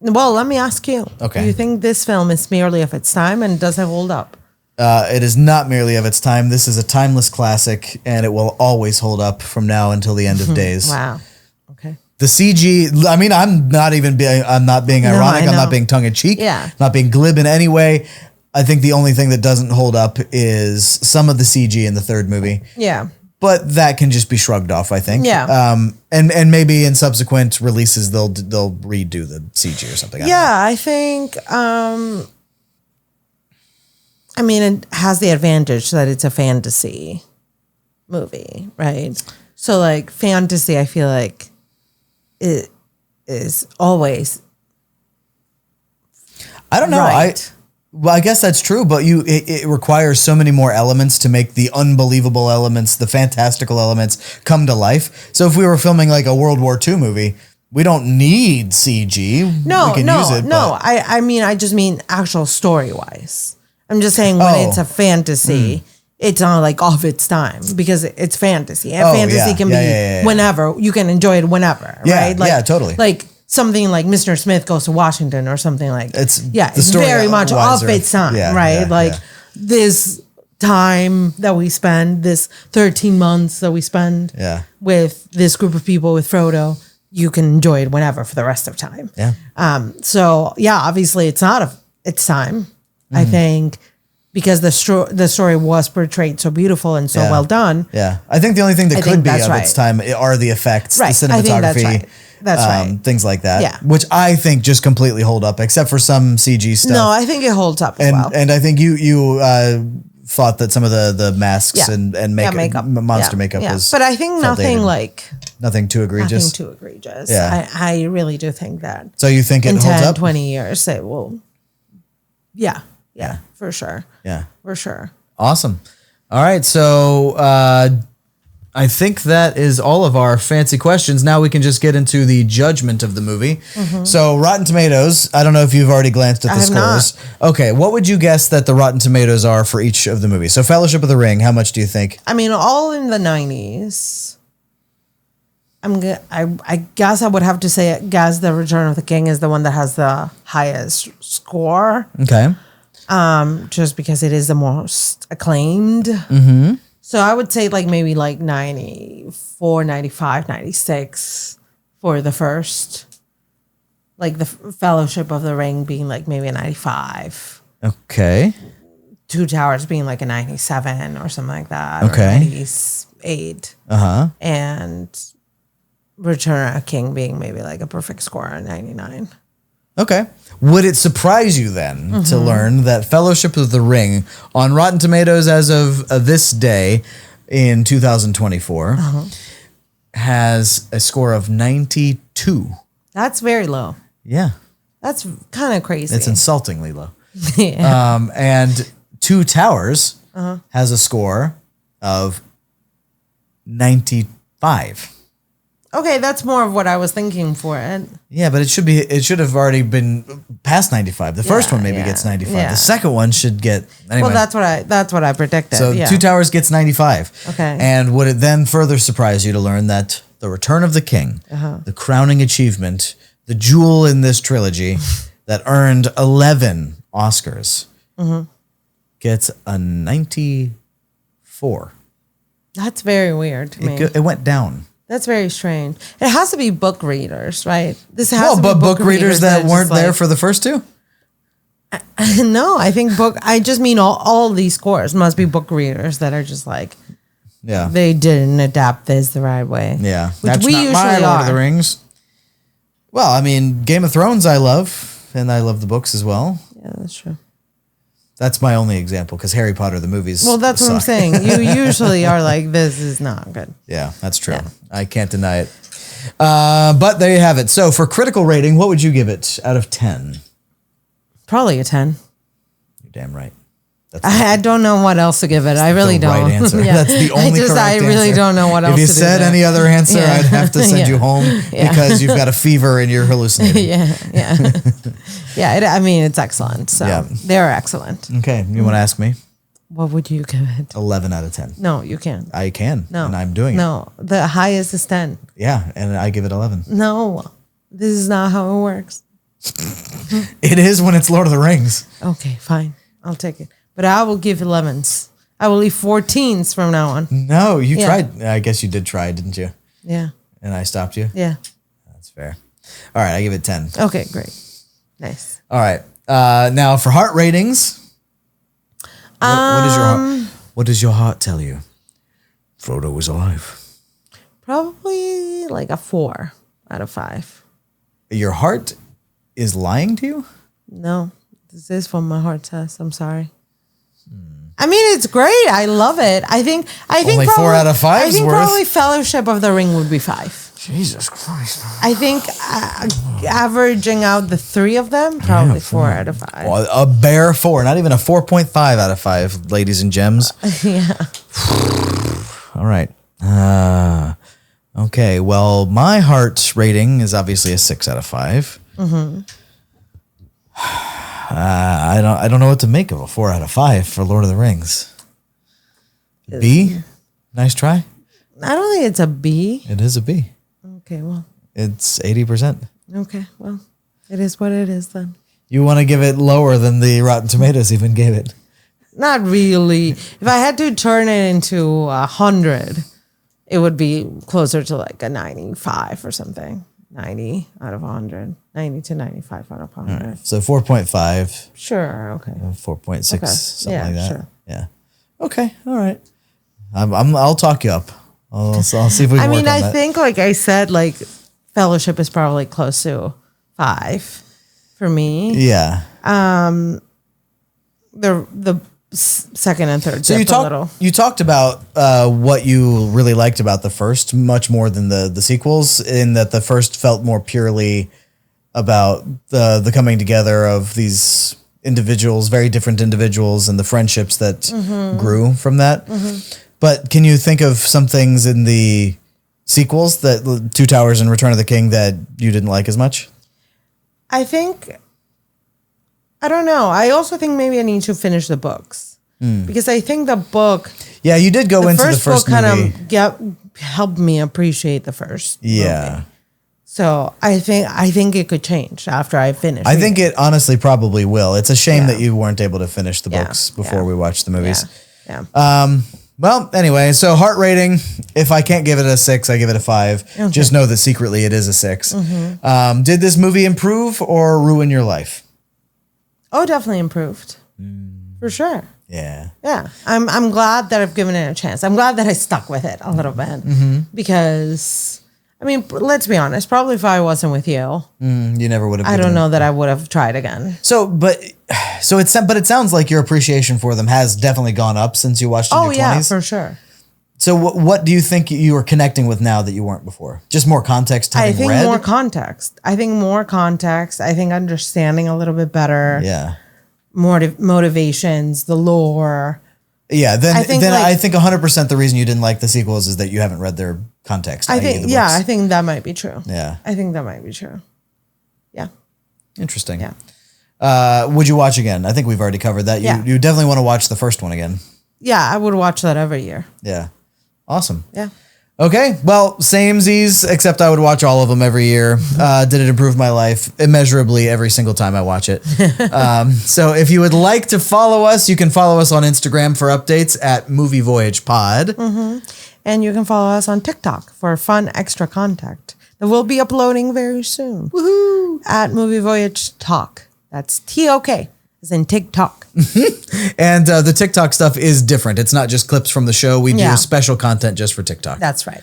Well, let me ask you. Okay. Do you think this film is merely of its time and does it hold up? It is not merely of its time. This is a timeless classic, and it will always hold up from now until the end of days. Wow. Okay. The CG, I mean, I'm not being ironic. I'm not being tongue in cheek. Yeah. Not being glib in any way. I think the only thing that doesn't hold up is some of the CG in the third movie. Yeah. But that can just be shrugged off, I think. Yeah. And maybe in subsequent releases they'll redo the CG or something. I think I mean, it has the advantage that it's a fantasy movie, right? So like fantasy, I feel like it is always I don't know. Right. I guess that's true, but it requires so many more elements to make the unbelievable elements, the fantastical elements come to life. So if we were filming like a World War II movie, we don't need CG. No, we can use it, no. I mean, I just mean actual story-wise. I'm just saying when it's a fantasy, it's not like off its time because it's fantasy. And fantasy can be whenever. You can enjoy it whenever, right? Like, yeah, totally. Like something like Mr. Smith Goes to Washington or something like it's very much off its time, right? This time that we spend, this 13 months that we spend with this group of people with Frodo, you can enjoy it whenever for the rest of time. Yeah. So yeah, obviously it's not of its time. I think because the story was portrayed so beautiful and so well done. Yeah. I think the only thing that could be of its time are the effects, the cinematography. That's right. Things like that. Yeah. Which I think just completely hold up, except for some CG stuff. No, I think it holds up as well. And I think you thought that some of the masks and makeup, monster makeup was. But I think nothing too egregious. Nothing too egregious. Yeah. I really do think that. So you think it in holds 10, up? 20 years it will. Yeah, for sure. Yeah. For sure. Awesome. All right. So I think that is all of our fancy questions. Now we can just get into the judgment of the movie. So Rotten Tomatoes, I don't know if you've already glanced at the scores. Not. Okay. What would you guess that the Rotten Tomatoes are for each of the movies? So Fellowship of the Ring, how much do you think? I mean, all in the 90s. I guess I would have to say, guess The Return of the King is the one that has the highest score. Okay. Just because it is the most acclaimed. So I would say like maybe like 94, 95, 96 for the first. Like the Fellowship of the Ring being like maybe a 95. Okay. Two Towers being like a 97 or something like that. Okay. Or 98. And Return of the King being maybe like a perfect score at 99. Okay. Would it surprise you then to learn that Fellowship of the Ring on Rotten Tomatoes as of this day in 2024 has a score of 92? That's very low. Yeah. That's kind of crazy. It's insultingly low. And Two Towers has a score of 95. Okay, that's more of what I was thinking for it. Yeah, but it should have already been past 95. The first one maybe gets 95. Yeah. The second one should get anyway. Well, that's what I predicted. So Two Towers gets 95. Okay. And would it then further surprise you to learn that The Return of the King, the crowning achievement, the jewel in this trilogy that earned 11 Oscars, gets a 94. That's very weird to me. It went down. That's very strange. It has to be book readers, right? This has to be book readers that weren't there for the first two? No, I think I just mean all these scores must be book readers that are just like, they didn't adapt this the right way. Yeah. Which That's we not usually my Lord of the are. Rings. Well, I mean, Game of Thrones I love, and I love the books as well. Yeah, that's true. That's my only example because Harry Potter, the movies. Well, that's what I'm saying. You usually are like, this is not good. Yeah, that's true. Yeah. I can't deny it. But there you have it. So for critical rating, what would you give it out of 10? Probably a 10. You're damn right. I don't know what else to give it. I really don't. Right answer. That's the only correct I really answer. don't know what else to do. If you said any other answer, I'd have to send you home because you've got a fever and you're hallucinating. I mean, it's excellent. So they're excellent. Okay. You want to ask me? What would you give it? 11 out of 10. No, you can't. I can. No. And I'm doing it. No, the highest is 10. Yeah, and I give it 11. No, this is not how it works. It is when it's Lord of the Rings. Okay, fine. I'll take it. But I will give 11s. I will leave 14s from now on. No, you tried. I guess you did try, didn't you? Yeah. And I stopped you? Yeah. fair. All right, I give it 10. Okay, great. Nice. All right. Now for heart ratings. What does your heart tell you? Frodo was alive. Probably like a 4 out of 5. Your heart is lying to you? No, this is what my heart says. I'm sorry. I mean, it's great. I love it. I think Only probably, 4 out of 5 I think worth? probably Fellowship of the Ring would be 5. Jesus Christ. I think averaging out the 3 of them, probably 4 out of 5. Well, a bare 4, not even a 4.5 out of 5, ladies and gems. Yeah. All right. Okay. Well, my heart rating is obviously a 6 out of 5. Mm-hmm. I don't know what to make of a 4 out of 5 for Lord of the Rings. B? Nice try. I don't think it's a B. It is a B. Okay, well. It's 80%. Okay, well, it is what it is then. You want to give it lower than the Rotten Tomatoes even gave it? Not really. If I had to turn it into 100, it would be closer to like a 95 or something. 90 out of 100. 90 to 95 out of 100. Right. So 4.5. Sure, okay. 4.6, Okay. something like that. Sure. Yeah. Okay, all right. I'll talk you up. I'll see if we can work on that. I think, like I said, like Fellowship is probably close to 5 for me. Yeah. The second and third. So you talked about what you really liked about the first much more than the sequels, in that the first felt more purely about the coming together of these individuals, very different individuals, and the friendships that grew from that. Mm-hmm. But can you think of some things in the sequels, that Two Towers and Return of the King, that you didn't like as much? I don't know. I also think maybe I need to finish the books because I think the book. Yeah, you did go into the first book movie. Kind of helped me appreciate the first. Yeah. Movie. So I think it could change after I finish. I think it honestly probably will. It's a shame that you weren't able to finish the books before we watched the movies. Yeah. Well, anyway, so heart rating, if I can't give it a 6, I give it a 5. Okay. Just know that secretly it is a 6. Mm-hmm. Did this movie improve or ruin your life? Oh, definitely improved. For sure. Yeah. Yeah. I'm glad that I've given it a chance. I'm glad that I stuck with it a little bit because, I mean, let's be honest, probably if I wasn't with you, you never would have. I don't know that I would have tried again. But it sounds like your appreciation for them has definitely gone up since you watched in your 20s. Oh, yeah, for sure. So what do you think you are connecting with now that you weren't before? Just more context having read? I think more context. I think understanding a little bit better. Yeah. More motivations, the lore. Yeah, I think 100% the reason you didn't like the sequels is that you haven't read their context. I think that might be true. Yeah. I think that might be true. Yeah. Interesting. Yeah. Would you watch again? I think we've already covered that. You definitely want to watch the first one again. Yeah, I would watch that every year. Yeah. Awesome. Yeah. Okay. Well, samesies, except I would watch all of them every year. Did it improve my life immeasurably every single time I watch it? So if you would like to follow us, you can follow us on Instagram for updates at Movie Voyage Pod. Mm-hmm. And you can follow us on TikTok for fun extra content that we'll be uploading very soon. Woohoo! At Movie Voyage Talk. That's TOK, as in TikTok. And the TikTok stuff is different. It's not just clips from the show. We do special content just for TikTok. That's right.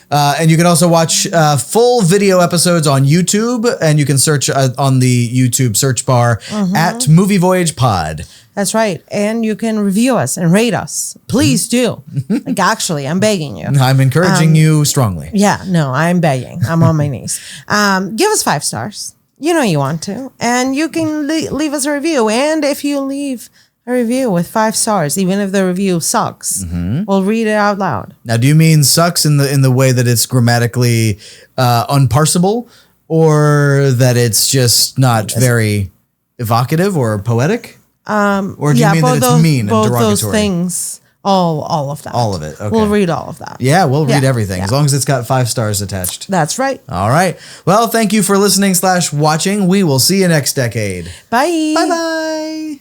And you can also watch full video episodes on YouTube, and you can search on the YouTube search bar at Movie Voyage Pod. That's right. And you can review us and rate us. Please do. Like, actually, I'm begging you. I'm encouraging you strongly. Yeah, no, I'm begging. I'm on my knees. Give us 5 stars. You know you want to. And you can leave us a review. And if you leave a review with 5 stars, even if the review sucks, we'll read it out loud. Now, do you mean sucks in the way that it's grammatically unparsable, or that it's just not very evocative or poetic? Or do you mean that it's mean and derogatory? Both those things. All of that. All of it. Okay. We'll read all of that. Yeah, we'll read everything as long as it's got 5 stars attached. That's right. All right. Well, thank you for listening / watching. We will see you next decade. Bye. Bye-bye.